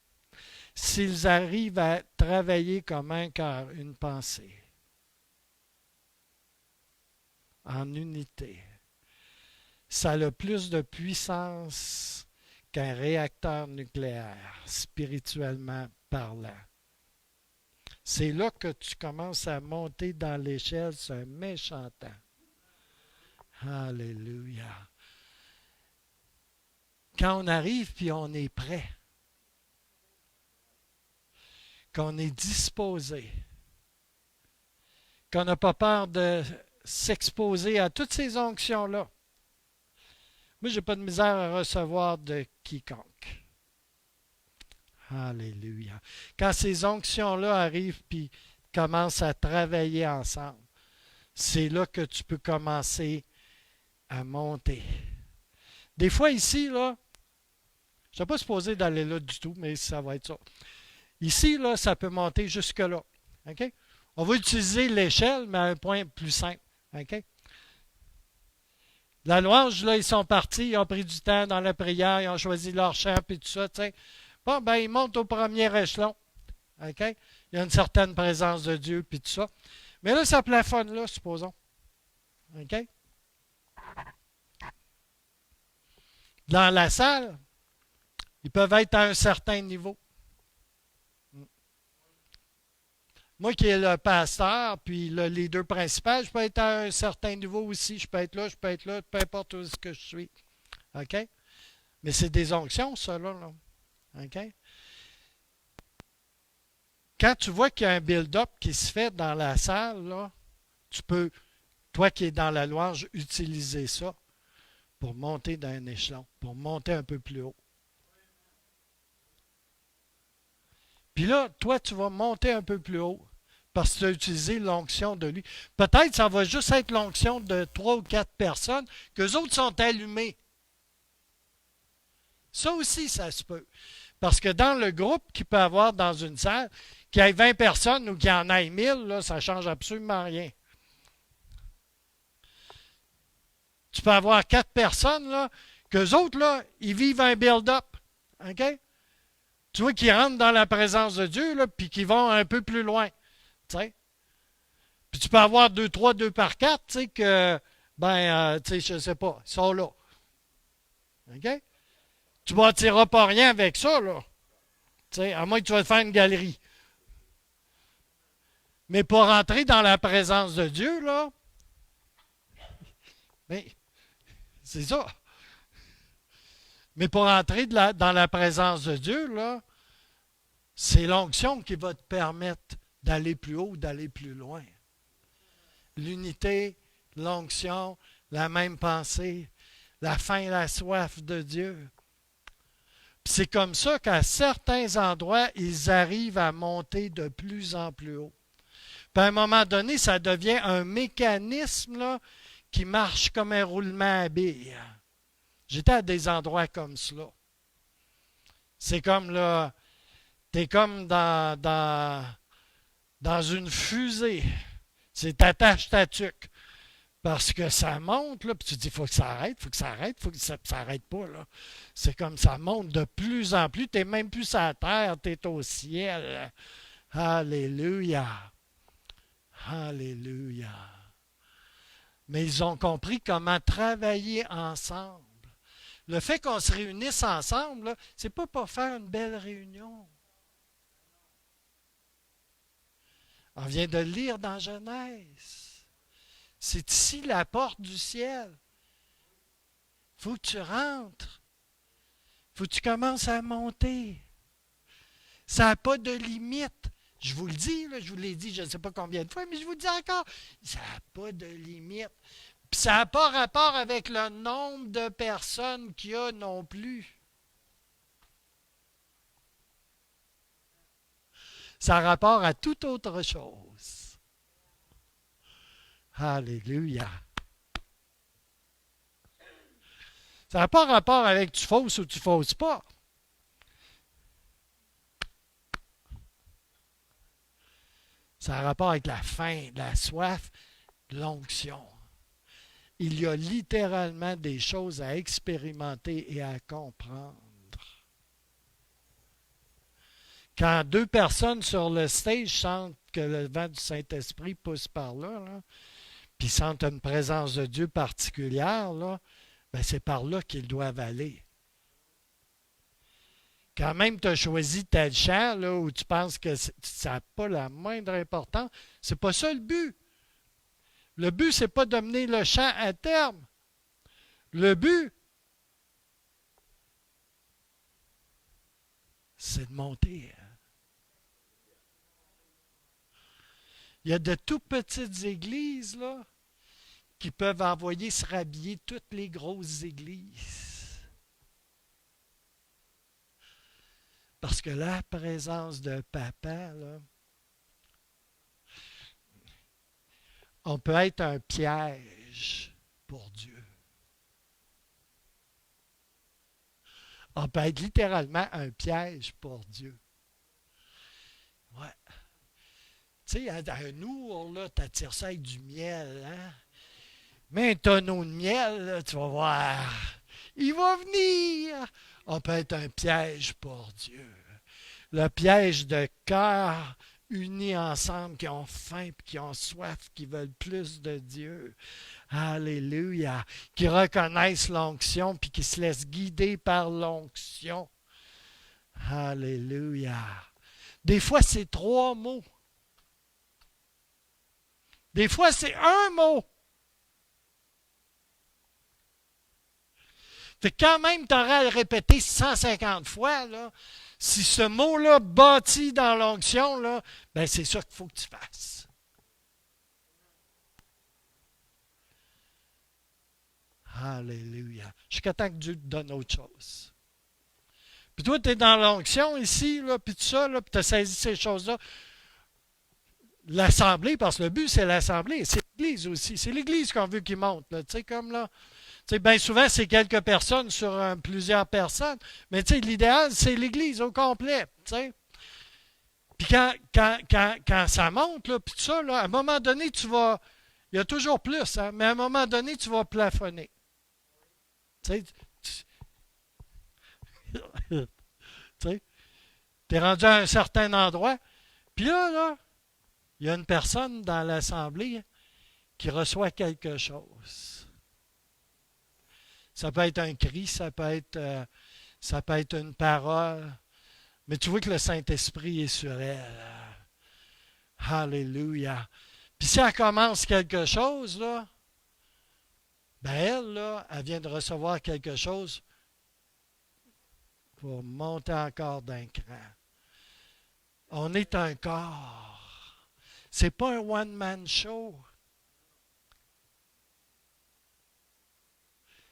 s'ils arrivent à travailler comme un cœur, une pensée, en unité, ça a plus de puissance qu'un réacteur nucléaire, spirituellement parlant. C'est là que tu commences à monter dans l'échelle, c'est un méchant temps. Alléluia. Quand on arrive puis on est prêt, qu'on est disposé, qu'on n'a pas peur de s'exposer à toutes ces onctions-là. Moi, je n'ai pas de misère à recevoir de quiconque. Alléluia. Quand ces onctions-là arrivent puis commencent à travailler ensemble, c'est là que tu peux commencer à monter. Des fois ici, là, je ne suis pas supposé d'aller là du tout, mais ça va être ça. Ici, là, ça peut monter jusque-là. OK? On va utiliser l'échelle, mais à un point plus simple. OK? La louange, là, ils sont partis, ils ont pris du temps dans la prière, ils ont choisi leur chant, puis tout ça, tu sais. Bon, ben, ils montent au premier échelon. OK? Il y a une certaine présence de Dieu, puis tout ça. Mais là, ça plafonne là, supposons. OK? Dans la salle, ils peuvent être à un certain niveau. Moi qui est le pasteur, puis le leader principal, je peux être à un certain niveau aussi. Je peux être là, peu importe où ce que je suis. OK? Mais c'est des onctions, ça, là. OK? Quand tu vois qu'il y a un build-up qui se fait dans la salle, là, tu peux, toi qui es dans la louange, utiliser ça pour monter d'un échelon, pour monter un peu plus haut. Puis là, toi, tu vas monter un peu plus haut parce que tu as utilisé l'onction de lui. Peut-être que ça va juste être l'onction de 3 ou 4 personnes, qu'eux autres sont allumés. Ça aussi, ça se peut. Parce que dans le groupe qu'il peut y avoir dans une salle, qu'il y ait 20 personnes ou qu'il y en ait 1000, là, ça ne change absolument rien. Tu peux avoir 4 personnes, là, qu'eux autres, là, ils vivent un build-up. OK? Tu vois qu'ils rentrent dans la présence de Dieu, là, puis qu'ils vont un peu plus loin. Tu sais? Puis tu peux avoir 2, 3, 2 par 4, tu sais, que, tu sais, je sais pas, ils sont là. OK? Tu ne bâtiras pas rien avec ça, là. Tu sais, à moins que tu vas te faire une galerie. Mais pour rentrer dans la présence de Dieu, là, mais c'est ça. Mais pour entrer dans la présence de Dieu, là, c'est l'onction qui va te permettre d'aller plus haut, d'aller plus loin. L'unité, l'onction, la même pensée, la faim et la soif de Dieu. Puis c'est comme ça qu'à certains endroits, ils arrivent à monter de plus en plus haut. Puis à un moment donné, ça devient un mécanisme là, qui marche comme un roulement à billes. J'étais à des endroits comme cela. C'est comme là, t'es comme dans une fusée. C'est t'attaches ta tuque. Parce que ça monte, là, puis tu te dis, il faut que ça arrête, il faut que ça arrête, il faut que ça n'arrête pas. Là. C'est comme ça monte de plus en plus. Tu n'es même plus sur la terre, tu es au ciel. Alléluia. Alléluia. Mais ils ont compris comment travailler ensemble. Le fait qu'on se réunisse ensemble, ce n'est pas pour faire une belle réunion. On vient de lire dans Genèse. C'est ici la porte du ciel. Il faut que tu rentres. Il faut que tu commences à monter. Ça n'a pas de limite. Je vous le dis, là, je vous l'ai dit je ne sais pas combien de fois, mais je vous le dis encore, ça n'a pas de limite. Puis ça n'a pas rapport avec le nombre de personnes qu'il y a non plus. Ça a rapport à toute autre chose. Alléluia. Ça n'a pas rapport avec tu fausses ou tu fausses pas. Ça a rapport avec la faim, la soif, l'onction. Il y a littéralement des choses à expérimenter et à comprendre. Quand 2 personnes sur le stage sentent que le vent du Saint-Esprit pousse par là, puis sentent une présence de Dieu particulière, là, ben c'est par là qu'ils doivent aller. Quand même tu as choisi tel chant là, où tu penses que ça n'a pas la moindre importance, c'est pas ça le but. Le but, c'est pas de mener le chant à terme. Le but, c'est de monter. Il y a de tout petites églises là, qui peuvent envoyer se rhabiller toutes les grosses églises. Parce que la présence de papa, là, on peut être un piège pour Dieu. On peut être littéralement un piège pour Dieu. Ouais. Tu sais, à un ours, là, tu attires ça avec du miel, hein? Mets un tonneau de miel, là, tu vas voir. Il va venir. On peut être un piège pour Dieu. Le piège de cœurs unis ensemble, qui ont faim, qui ont soif, qui veulent plus de Dieu. Alléluia. Qui reconnaissent l'onction, puis qui se laissent guider par l'onction. Alléluia. Des fois, c'est 3 mots. Des fois, c'est 1 mot. Fait que quand même, tu aurais à le répéter 150 fois, là, si ce mot-là bâti dans l'onction, là, ben c'est ça qu'il faut que tu fasses. Alléluia. Jusqu'à temps que Dieu te donne autre chose. Puis toi, tu es dans l'onction ici, là, puis tout ça, là, puis tu as saisi ces choses-là. L'assemblée, parce que le but, c'est l'assemblée. C'est l'Église aussi. C'est l'Église qu'on veut qu'il monte. Tu sais, comme là. Bien souvent, c'est quelques personnes sur plusieurs personnes. Mais l'idéal, c'est l'Église au complet. T'sais. Puis quand ça monte, là, puis tout ça, là, à un moment donné, tu vas. Il y a toujours plus, hein, mais à un moment donné, tu vas plafonner. Tu sais, tu es rendu à un certain endroit. Puis là, il y a une personne dans l'assemblée qui reçoit quelque chose. Ça peut être un cri, ça peut être une parole, mais tu vois que le Saint-Esprit est sur elle. Alléluia. Puis si elle commence quelque chose, là, ben elle, là, elle vient de recevoir quelque chose pour monter encore d'un cran. On est un corps. C'est pas un one-man show.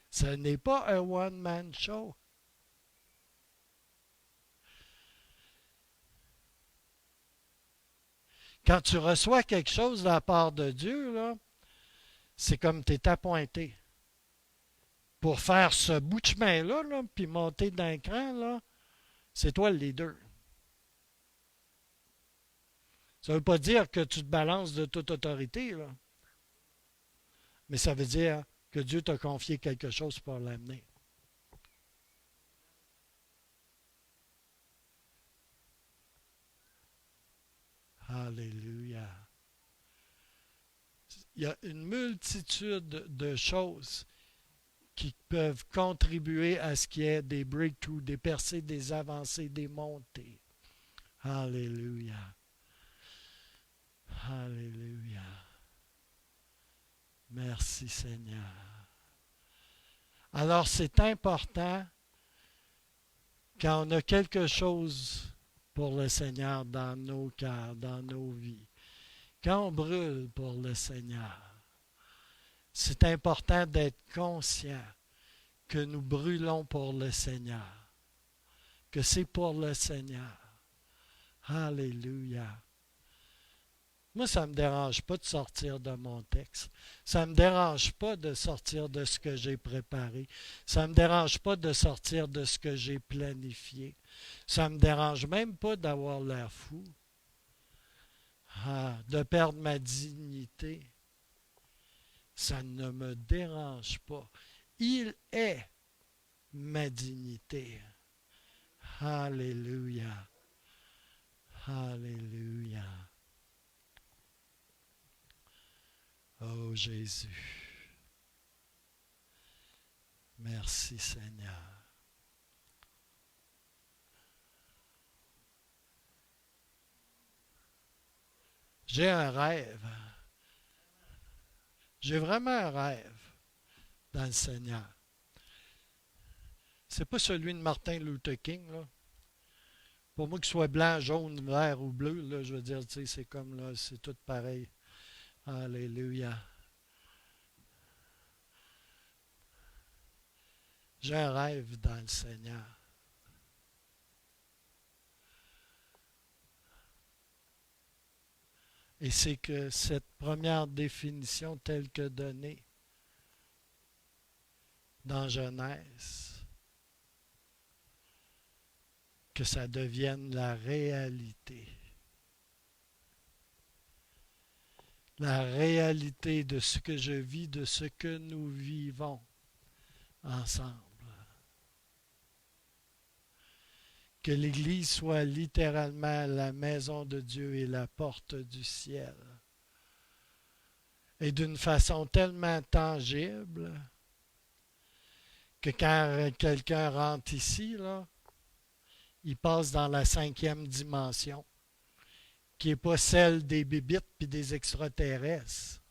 Ce n'est pas un one-man show. Quand tu reçois quelque chose de la part de Dieu, là, c'est comme tu es appointé. Pour faire ce bout de chemin-là, là, puis monter d'un cran, là, c'est toi le leader. Ça ne veut pas dire que tu te balances de toute autorité, là. Mais ça veut dire que Dieu t'a confié quelque chose pour l'amener. Alléluia. Il y a une multitude de choses qui peuvent contribuer à ce qu'il y ait des breakthroughs, des percées, des avancées, des montées. Alléluia. Alléluia. Merci Seigneur. Alors c'est important quand on a quelque chose pour le Seigneur dans nos cœurs, dans nos vies. Quand on brûle pour le Seigneur, c'est important d'être conscient que nous brûlons pour le Seigneur, que c'est pour le Seigneur. Alléluia. Moi, ça ne me dérange pas de sortir de mon texte. Ça ne me dérange pas de sortir de ce que j'ai préparé. Ça ne me dérange pas de sortir de ce que j'ai planifié. Ça ne me dérange même pas d'avoir l'air fou, de perdre ma dignité. Ça ne me dérange pas. Il est ma dignité. Alléluia. Alléluia. Oh Jésus. Merci Seigneur. J'ai un rêve. J'ai vraiment un rêve dans le Seigneur. C'est pas celui de Martin Luther King, là. Pour moi, qu'il soit blanc, jaune, vert ou bleu, là, je veux dire, tu sais, c'est comme là, c'est tout pareil. Alléluia. J'ai un rêve dans le Seigneur. Et c'est que cette première définition telle que donnée dans Genèse, que ça devienne la réalité. La réalité de ce que je vis, de ce que nous vivons ensemble. Que l'Église soit littéralement la maison de Dieu et la porte du ciel. Et d'une façon tellement tangible que quand quelqu'un rentre ici, là, il passe dans la 5e dimension, qui n'est pas celle des bébites puis des extraterrestres,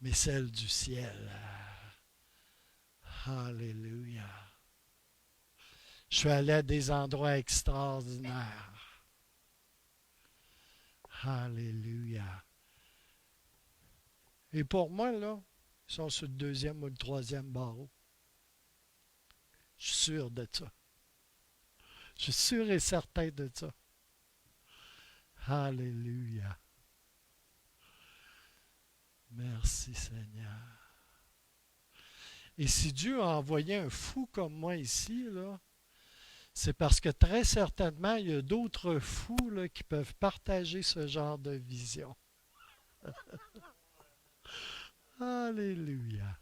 mais celle du ciel. Alléluia. Je suis allé à des endroits extraordinaires. Alléluia. Et pour moi, là, ils sont sur le 2e ou le 3e barreau. Je suis sûr de ça. Je suis sûr et certain de ça. Alléluia. Merci Seigneur. Et si Dieu a envoyé un fou comme moi ici, là, C'est parce que très certainement, il y a d'autres fous là, qui peuvent partager ce genre de vision. Alléluia.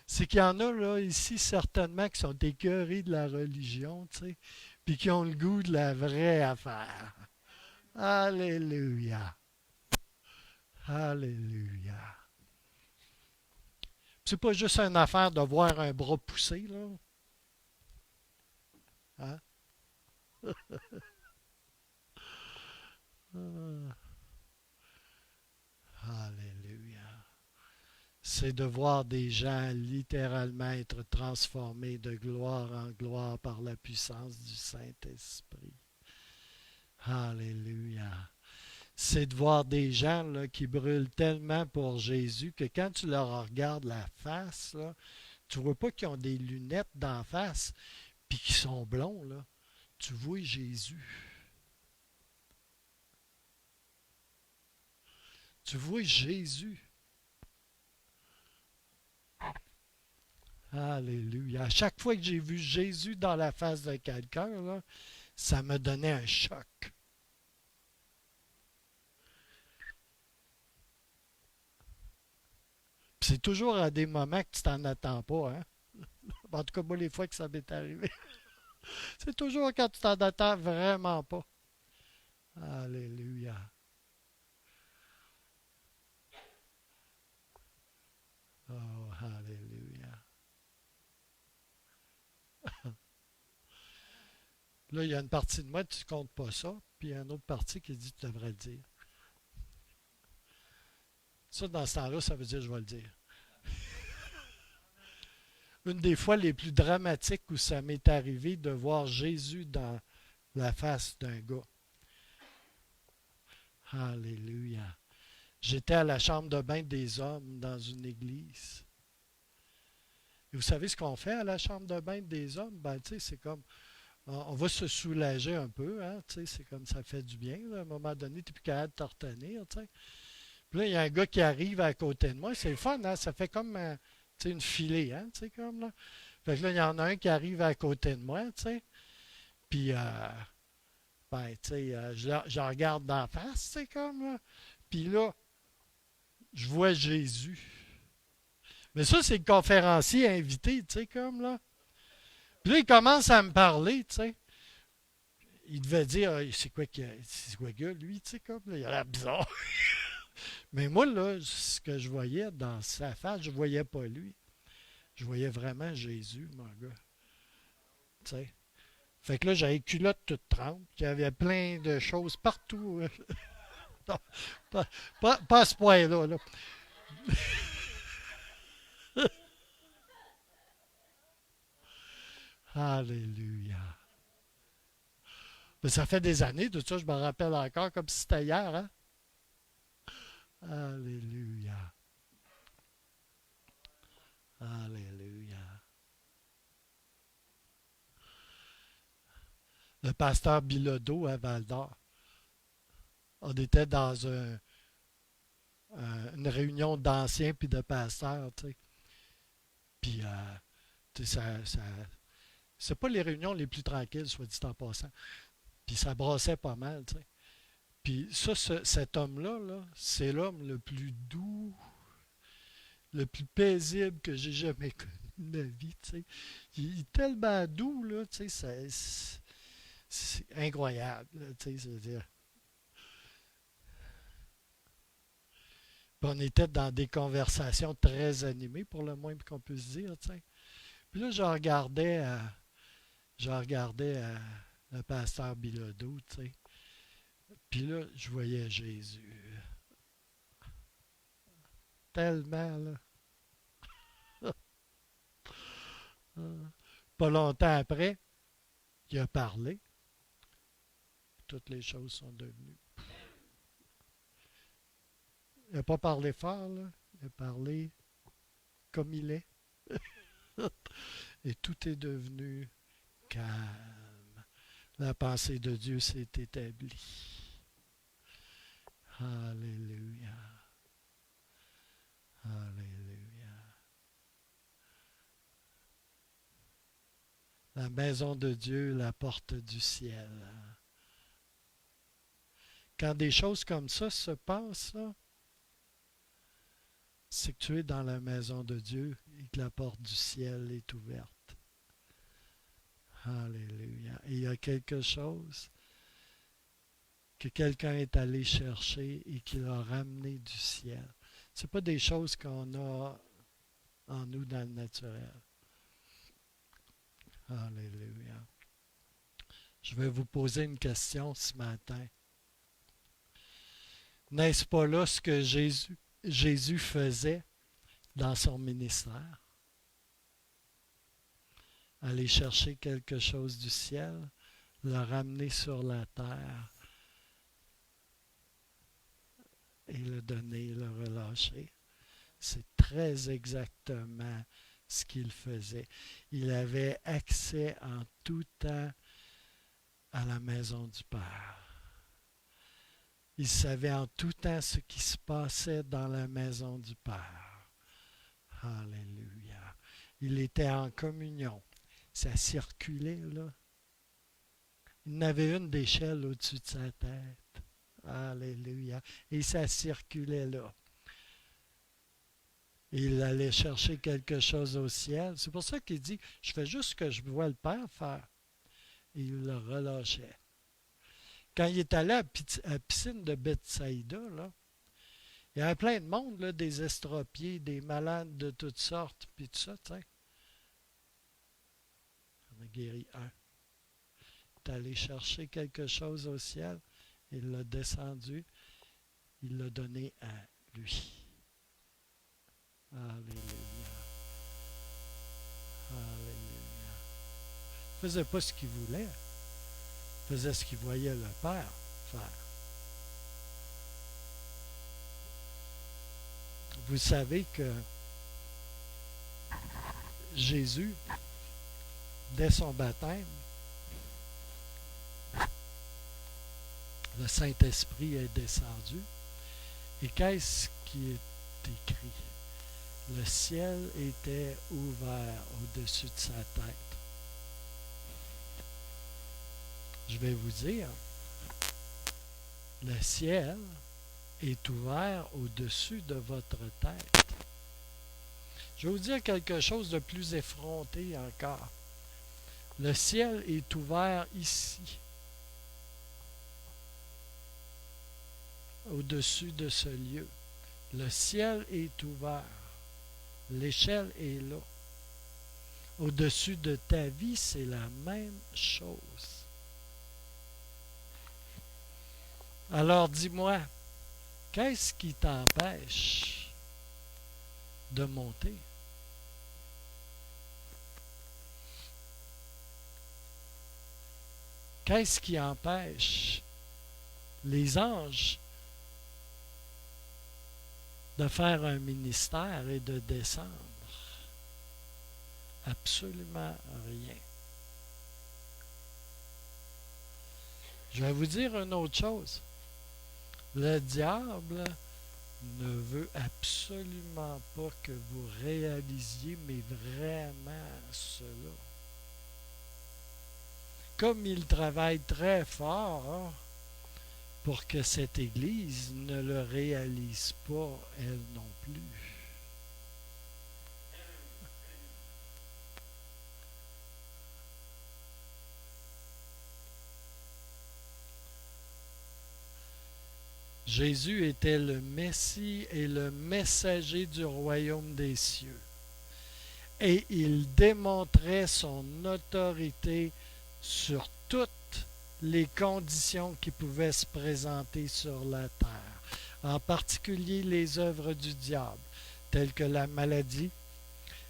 C'est qu'il y en a là ici certainement qui sont écœurés de la religion, tu sais, puis qui ont le goût de la vraie affaire. Alléluia. Alléluia. C'est pas juste une affaire de voir un bras pousser, là. Hein? Ah, alléluia. C'est de voir des gens littéralement être transformés de gloire en gloire par la puissance du Saint-Esprit. Alléluia. C'est de voir des gens là, qui brûlent tellement pour Jésus que quand tu leur regardes la face, là, tu vois pas qu'ils ont des lunettes d'en face puis qu'ils sont blonds. Là. Tu vois Jésus. Tu vois Jésus. Alléluia. À chaque fois que j'ai vu Jésus dans la face de quelqu'un, là, ça me donnait un choc. Puis c'est toujours à des moments que tu t'en attends pas. Hein? En tout cas, moi, les fois que ça m'est arrivé, c'est toujours quand tu t'en attends vraiment pas. Alléluia. Oh, alléluia. Là, il y a une partie de moi, tu ne comptes pas ça, puis il y a une autre partie qui dit tu devrais le dire. Ça, dans ce temps-là, ça veut dire je vais le dire. Une des fois les plus dramatiques où ça m'est arrivé de voir Jésus dans la face d'un gars. Alléluia. J'étais à la chambre de bain des hommes dans une église. Et vous savez ce qu'on fait à la chambre de bain des hommes? Ben, tu sais, c'est comme, on va se soulager un peu, hein, tu sais, c'est comme ça fait du bien. Là, à un moment donné, tu n'es plus capable de te retenir, tu sais. Puis là, il y a un gars qui arrive à côté de moi. C'est le fun, hein? Ça fait comme tu sais, une filée, hein? Tu sais, comme là. Fait que là, il y en a un qui arrive à côté de moi, tu sais. Puis, ben, tu sais, je le regarde d'en face, tu sais, comme là. Puis là, je vois Jésus. Mais ça, c'est le conférencier invité, tu sais, comme là. Puis là, il commence à me parler, tu sais. Il devait dire, c'est quoi que lui, tu sais, comme là. Il a l'air bizarre. Mais moi, là, ce que je voyais dans sa face, je voyais pas lui. Je voyais vraiment Jésus, mon gars. Tu sais. Fait que là, j'avais les culottes toutes trempes. Il y avait plein de choses partout. Non, pas à ce point-là. Là. Alléluia. Mais ça fait des années, tout ça, je me rappelle encore comme si c'était hier. Hein? Alléluia. Alléluia. Le pasteur Bilodeau à Val d'Or. On était dans une réunion d'anciens puis de pasteurs, tu sais. Puis, tu sais, c'est pas les réunions les plus tranquilles, soit dit en passant. Puis ça brassait pas mal, tu sais. Puis ça, cet homme-là, là, c'est l'homme le plus doux, le plus paisible que j'ai jamais connu de ma vie, tu sais. Il est tellement doux, là, tu sais, c'est incroyable, là, tu sais, c'est-à-dire. Puis on était dans des conversations très animées, pour le moins qu'on puisse dire, tu sais. Puis là, je regardais le pasteur Bilodeau, tu sais. Puis là, je voyais Jésus. Tellement, là. Pas longtemps après, il a parlé. Toutes les choses sont devenues. Il n'a pas parlé fort, là. Il a parlé comme il est. Et tout est devenu calme. La pensée de Dieu s'est établie. Alléluia. Alléluia. La maison de Dieu, la porte du ciel. Quand des choses comme ça se passent, là, c'est que tu es dans la maison de Dieu et que la porte du ciel est ouverte. Alléluia. Et il y a quelque chose que quelqu'un est allé chercher et qu'il a ramené du ciel. Ce n'est pas des choses qu'on a en nous dans le naturel. Alléluia. Je vais vous poser une question ce matin. N'est-ce pas là ce que Jésus faisait dans son ministère? Aller chercher quelque chose du ciel, le ramener sur la terre et le donner, le relâcher. C'est très exactement ce qu'il faisait. Il avait accès en tout temps à la maison du Père. Il savait en tout temps ce qui se passait dans la maison du Père. Alléluia. Il était en communion. Ça circulait, là. Il n'avait une d'échelle au-dessus de sa tête. Alléluia. Et ça circulait là. Et il allait chercher quelque chose au ciel. C'est pour ça qu'il dit, je fais juste ce que je vois le Père faire. Et il le relâchait. Quand il est allé à la piscine de Bethsaïda, là, il y avait plein de monde, là, des estropiés, des malades de toutes sortes, puis tout ça, tu sais. On a guéri un. Il est allé chercher quelque chose au ciel, il l'a descendu, il l'a donné à lui. Alléluia. Alléluia. Il ne faisait pas ce qu'il voulait. Il faisait ce qu'il voyait le Père faire. Vous savez que Jésus, dès son baptême, le Saint-Esprit est descendu. Et qu'est-ce qui est écrit? Le ciel était ouvert au-dessus de sa tête. Je vais vous dire, le ciel est ouvert au-dessus de votre tête. Je vais vous dire quelque chose de plus effronté encore. Le ciel est ouvert ici, au-dessus de ce lieu. Le ciel est ouvert. L'échelle est là. Au-dessus de ta vie, c'est la même chose. Alors dis-moi, qu'est-ce qui t'empêche de monter? Qu'est-ce qui empêche les anges de faire un ministère et de descendre? Absolument rien. Je vais vous dire une autre chose. Le diable ne veut absolument pas que vous réalisiez, mais vraiment cela. Comme il travaille très fort pour que cette Église ne le réalise pas, elle non plus. Jésus était le Messie et le messager du royaume des cieux. Et il démontrait son autorité sur toutes les conditions qui pouvaient se présenter sur la terre, en particulier les œuvres du diable, telles que la maladie,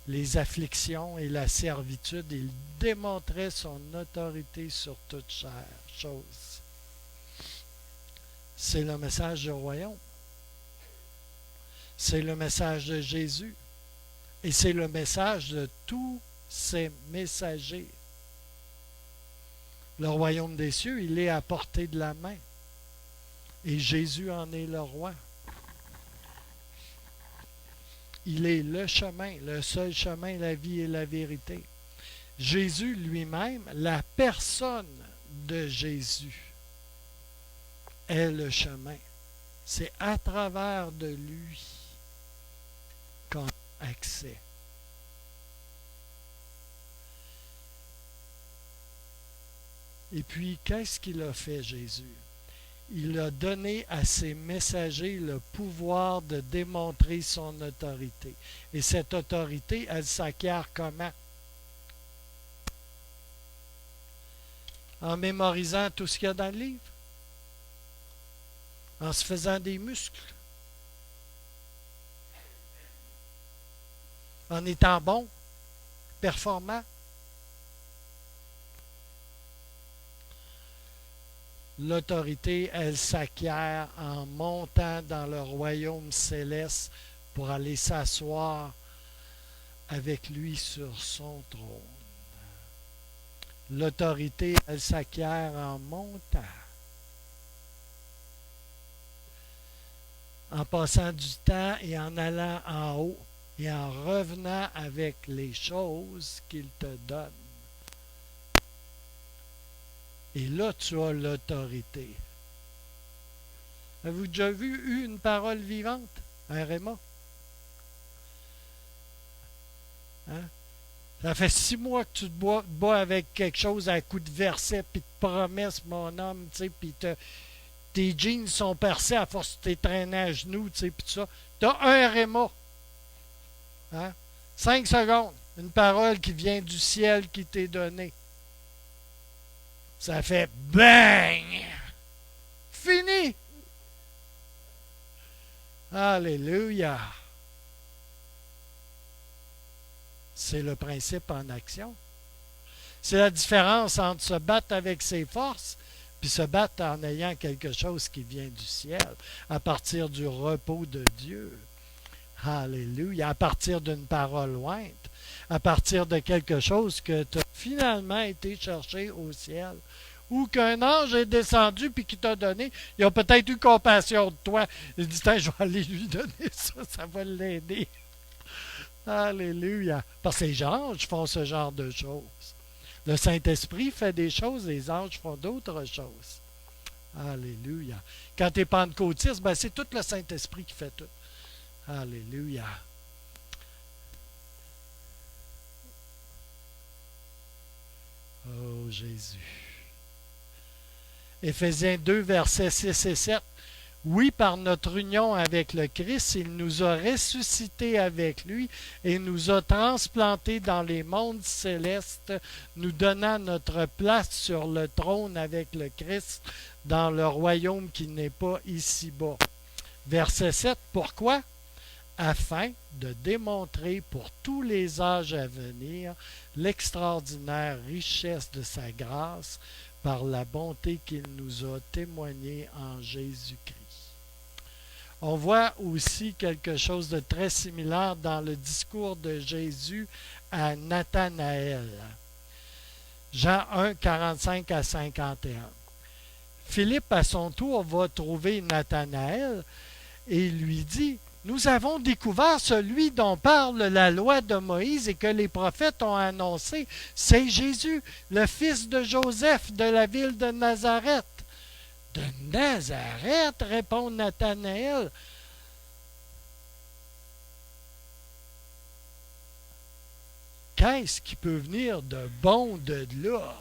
les afflictions et la servitude. Il démontrait son autorité sur toutes choses. C'est le message du royaume. C'est le message de Jésus. Et c'est le message de tous ses messagers. Le royaume des cieux, il est à portée de la main. Et Jésus en est le roi. Il est le chemin, le seul chemin, la vie et la vérité. Jésus lui-même, la personne de Jésus, est le chemin. C'est à travers de lui qu'on a accès. Et puis, qu'est-ce qu'il a fait, Jésus? Il a donné à ses messagers le pouvoir de démontrer son autorité. Et cette autorité, elle s'acquiert comment? En mémorisant tout ce qu'il y a dans le livre? En se faisant des muscles? En étant bon? Performant? L'autorité, elle s'acquiert en montant dans le royaume céleste pour aller s'asseoir avec lui sur son trône. L'autorité, elle s'acquiert en montant, en passant du temps et en allant en haut et en revenant avec les choses qu'il te donne. Et là, tu as l'autorité. Avez-vous déjà eu une parole vivante, un Réma? Hein? Ça fait 6 mois que tu te bats avec quelque chose à coup de versets, puis de promesses, mon homme, tu sais, puis tes jeans sont percés à force de tes traîner à genoux, tu sais, puis tout ça. Tu as un Réma. Hein? 5 secondes. Une parole qui vient du ciel qui t'est donnée. Ça fait bang! Fini! Alléluia! C'est le principe en action. C'est la différence entre se battre avec ses forces puis se battre en ayant quelque chose qui vient du ciel, à partir du repos de Dieu. Alléluia! À partir d'une parole ointe, à partir de quelque chose que tu as finalement été chercher au ciel, ou qu'un ange est descendu puis qui t'a donné, il a peut-être eu compassion de toi. Il dit, je vais aller lui donner ça, ça va l'aider. Alléluia. Parce que les anges font ce genre de choses. Le Saint-Esprit fait des choses, les anges font d'autres choses. Alléluia. Quand tu es pentecôtiste, ben c'est tout le Saint-Esprit qui fait tout. Alléluia. Oh Jésus. Éphésiens 2, versets 6 et 7. Oui, par notre union avec le Christ, il nous a ressuscités avec lui et nous a transplantés dans les mondes célestes, nous donnant notre place sur le trône avec le Christ dans le royaume qui n'est pas ici-bas. Verset 7. Pourquoi? Afin de démontrer pour tous les âges à venir l'extraordinaire richesse de sa grâce par la bonté qu'il nous a témoignée en Jésus-Christ. On voit aussi quelque chose de très similaire dans le discours de Jésus à Nathanaël. Jean 1, 45 à 51. Philippe, à son tour, va trouver Nathanaël et lui dit, « Nous avons découvert celui dont parle la loi de Moïse et que les prophètes ont annoncé. C'est Jésus, le fils de Joseph de la ville de Nazareth. » « De Nazareth, répond Nathanaël. Qu'est-ce qui peut venir de bon de là?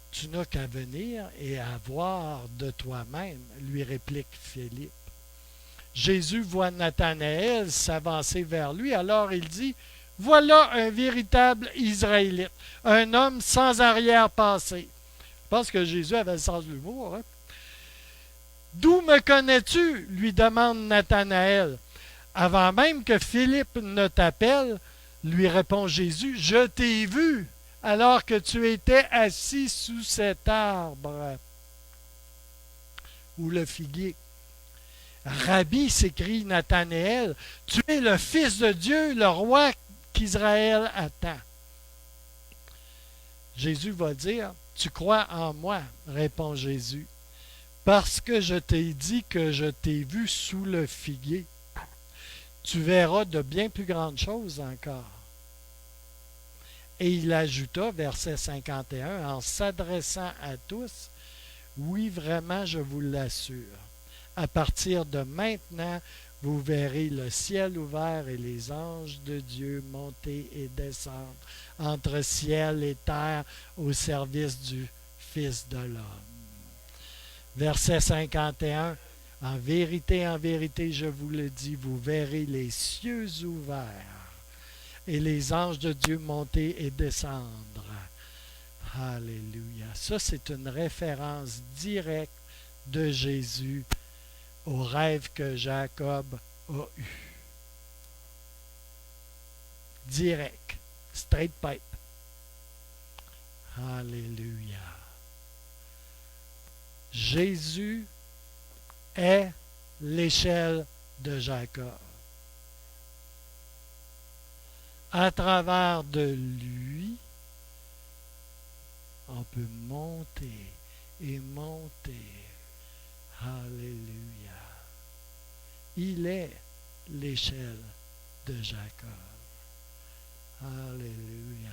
Tu n'as qu'à venir et à voir de toi-même, lui réplique Philippe. Jésus voit Nathanaël s'avancer vers lui, alors il dit, « Voilà un véritable Israélite, un homme sans arrière-pensée. » Je pense que Jésus avait le sens de l'humour. Hein? « D'où me connais-tu? » lui demande Nathanaël. « Avant même que Philippe ne t'appelle, lui répond Jésus, « Je t'ai vu alors que tu étais assis sous cet arbre. » Ou le figuier. « Rabbi, s'écrie Nathanaël, tu es le Fils de Dieu, le roi qu'Israël attend. » Jésus va dire, « Tu crois en moi, répond Jésus, parce que je t'ai dit que je t'ai vu sous le figuier. tu verras de bien plus grandes choses encore. Et il ajouta, verset 51, en s'adressant à tous, oui, vraiment, je vous l'assure, à partir de maintenant, vous verrez le ciel ouvert et les anges de Dieu monter et descendre entre ciel et terre au service du Fils de l'homme. Verset 51, en vérité, je vous le dis, vous verrez les cieux ouverts et les anges de Dieu monter et descendre. Alléluia. Ça, c'est une référence directe de Jésus au rêve que Jacob a eu. Direct. Straight pipe. Alléluia. Jésus est l'échelle de Jacob. À travers de lui, on peut monter et monter. Alléluia. Il est l'échelle de Jacob. Alléluia.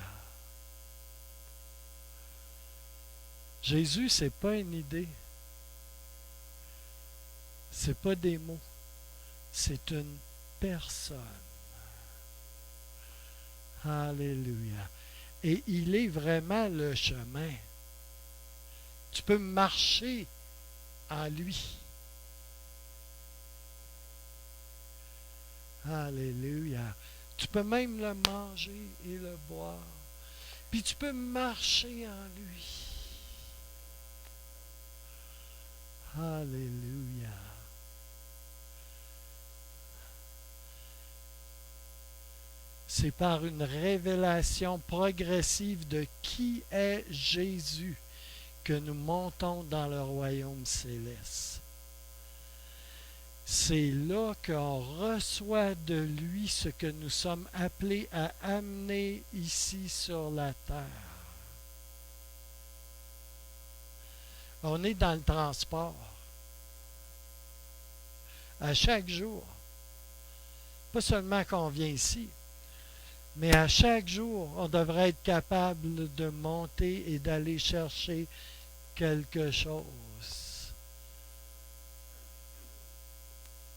Jésus, ce n'est pas une idée. Ce n'est pas des mots. C'est une personne. Alléluia. Et il est vraiment le chemin. Tu peux marcher en lui. Alléluia. Tu peux même le manger et le boire. Puis tu peux marcher en lui. Alléluia. C'est par une révélation progressive de qui est Jésus que nous montons dans le royaume céleste. C'est là qu'on reçoit de lui ce que nous sommes appelés à amener ici sur la terre. On est dans le transport. À chaque jour. Pas seulement qu'on vient ici, mais à chaque jour, on devrait être capable de monter et d'aller chercher quelque chose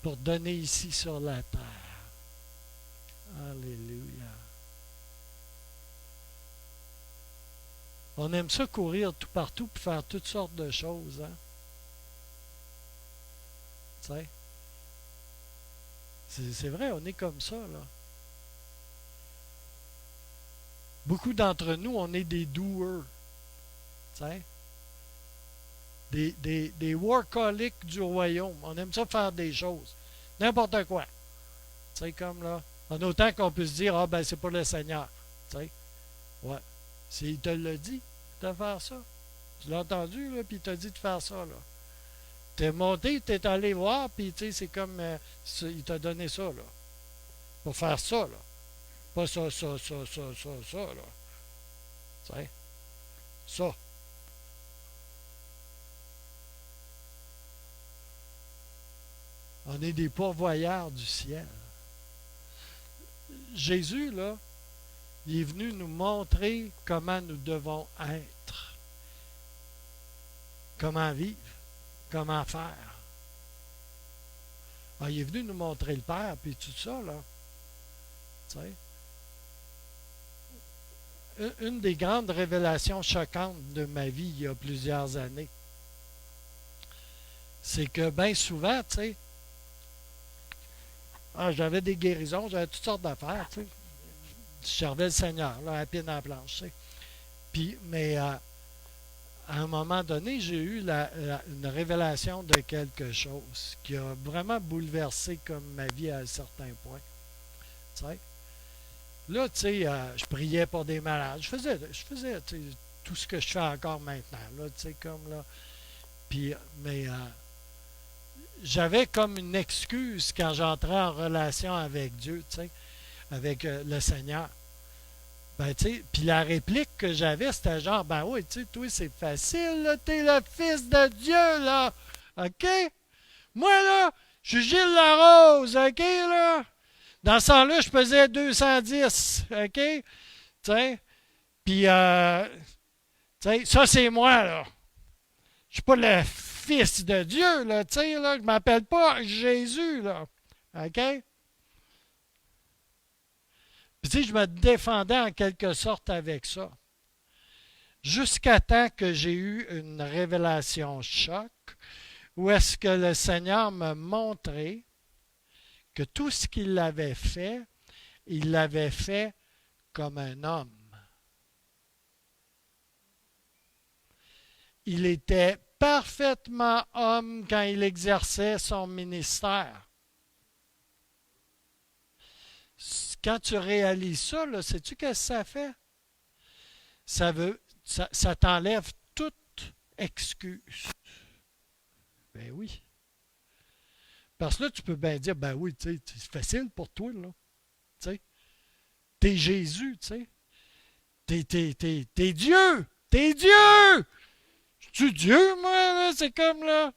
pour donner ici sur la terre. Alléluia. On aime ça courir tout partout pour faire toutes sortes de choses. Hein? Tu sais? C'est vrai, on est comme ça, là. Beaucoup d'entre nous, on est des doers. Tu sais? Des workaholics du royaume. On aime ça faire des choses. N'importe quoi. Tu sais, comme là. En autant qu'on peut se dire, ah ben, c'est pas le Seigneur. Tu sais? Ouais. Il te l'a dit de faire ça. Tu l'as entendu, là, puis il t'a dit de faire ça, là. T'es monté, t'es allé voir, puis tu sais, c'est comme, il t'a donné ça, là. Pour faire ça, là. Pas ça, là. Tu sais? Ça. On est des pourvoyeurs du ciel. Jésus, là, il est venu nous montrer comment nous devons être. Comment vivre. Comment faire. Ah, il est venu nous montrer le Père, puis tout ça, là. Tu sais. Une des grandes révélations choquantes de ma vie il y a plusieurs années, c'est que bien souvent, tu sais, j'avais des guérisons, j'avais toutes sortes d'affaires, tu sais. Je servais le Seigneur, là, à pied dans la planche, tu sais. Puis, mais à un moment donné, j'ai eu une révélation de quelque chose qui a vraiment bouleversé comme ma vie à un certain point. Tu sais. Là, tu sais, je priais pour des malades. Je faisais tu sais, tout ce que je fais encore maintenant, là, tu sais, comme là. Puis, mais j'avais comme une excuse quand j'entrais en relation avec Dieu, tu sais, avec le Seigneur. Ben, tu sais, puis la réplique que j'avais, c'était genre, ben oui, tu sais, toi, c'est facile, là, t'es le Fils de Dieu, là. OK? Moi, là, je suis Gilles Larose, OK, là? Dans ce temps-là, je pesais 210, OK? Tu sais, puis, tu sais, ça, c'est moi, là. Je suis pas le fils de Dieu, là, tu sais, là. Je m'appelle pas Jésus, là. OK? Puis, tu sais, je me défendais en quelque sorte avec ça. Jusqu'à temps que j'ai eu une révélation choc, où est-ce que le Seigneur m'a montré que tout ce qu'il avait fait, il l'avait fait comme un homme. Il était parfaitement homme quand il exerçait son ministère. Quand tu réalises ça, là, sais-tu qu'est-ce que ça fait? Ça t'enlève toute excuse. Ben oui. Parce que là, tu peux bien dire, ben oui, tu sais, c'est facile pour toi, là. Tu sais, t'es Jésus, tu sais. T'es Dieu! T'es Dieu! Je suis Dieu, moi, là? C'est comme là.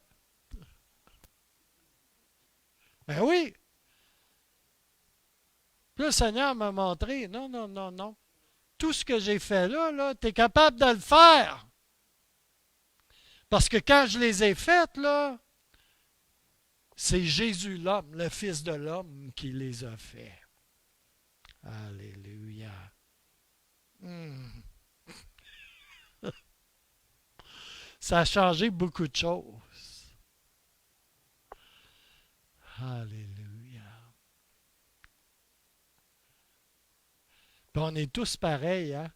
Ben oui. Puis le Seigneur m'a montré, non, non, non, non. Tout ce que j'ai fait là, tu es capable de le faire. Parce que quand je les ai faites, là, c'est Jésus l'homme, le Fils de l'homme, qui les a fait. Alléluia. Hmm. Ça a changé beaucoup de choses. Alléluia. Puis on est tous pareils, hein?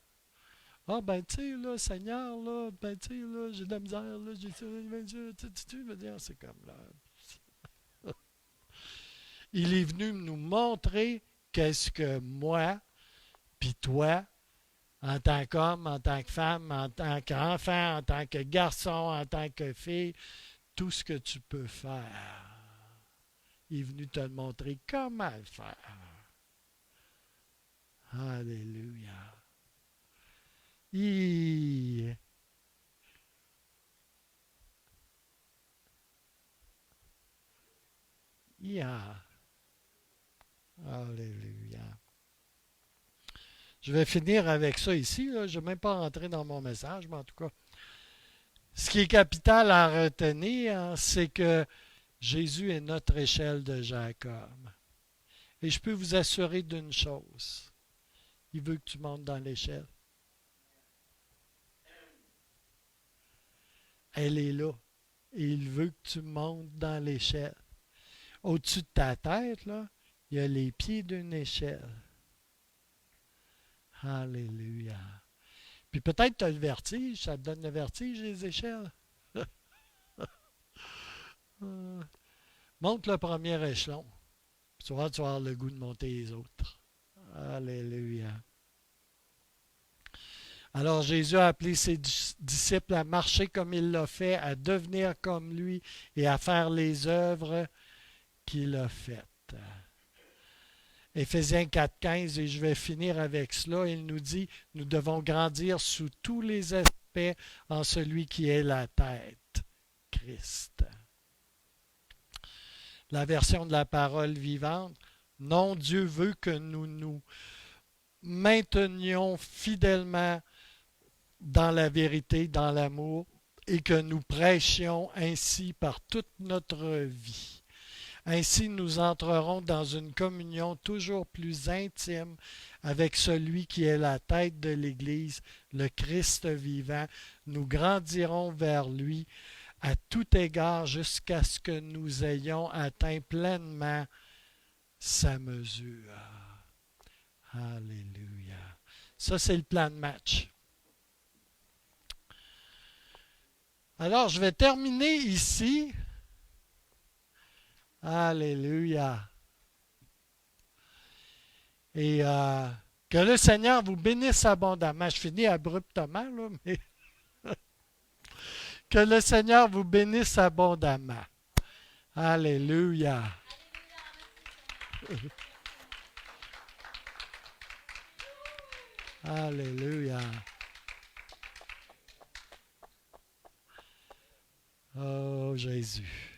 Ah, ben, tu sais, là, Seigneur, là, ben, tu sais, là, j'ai de la misère, là, j'ai ça, ben, tu veux dire, c'est comme là. Il est venu nous montrer qu'est-ce que moi, puis toi, en tant qu'homme, en tant que femme, en tant qu'enfant, en tant que garçon, en tant que fille, tout ce que tu peux faire. Il est venu te le montrer comment le faire. Alléluia. Yeah. Yeah. Alléluia. Je vais finir avec ça ici. Là. Je ne vais même pas rentrer dans mon message, mais en tout cas, ce qui est capital à retenir, c'est que Jésus est notre échelle de Jacob. Et je peux vous assurer d'une chose. Il veut que tu montes dans l'échelle. Elle est là. Et il veut que tu montes dans l'échelle. Au-dessus de ta tête, là, il y a les pieds d'une échelle. Alléluia. Puis peut-être tu as le vertige, ça te donne le vertige, les échelles. Monte le premier échelon. Puis tu vas avoir le goût de monter les autres. Alléluia. Alors Jésus a appelé ses disciples à marcher comme il l'a fait, à devenir comme lui et à faire les œuvres qu'il a faites. Éphésiens 4,15, et je vais finir avec cela, il nous dit, nous devons grandir sous tous les aspects en celui qui est la tête, Christ. La version de la parole vivante, non, Dieu veut que nous nous maintenions fidèlement dans la vérité, dans l'amour, et que nous prêchions ainsi par toute notre vie. Ainsi, nous entrerons dans une communion toujours plus intime avec celui qui est la tête de l'Église, le Christ vivant. Nous grandirons vers lui à tout égard jusqu'à ce que nous ayons atteint pleinement sa mesure. Alléluia. Ça, c'est le plan de match. Alors, je vais terminer ici. Alléluia. Et que le Seigneur vous bénisse abondamment. Je finis abruptement, là, mais que le Seigneur vous bénisse abondamment. Alléluia. Alléluia. Oh Jésus.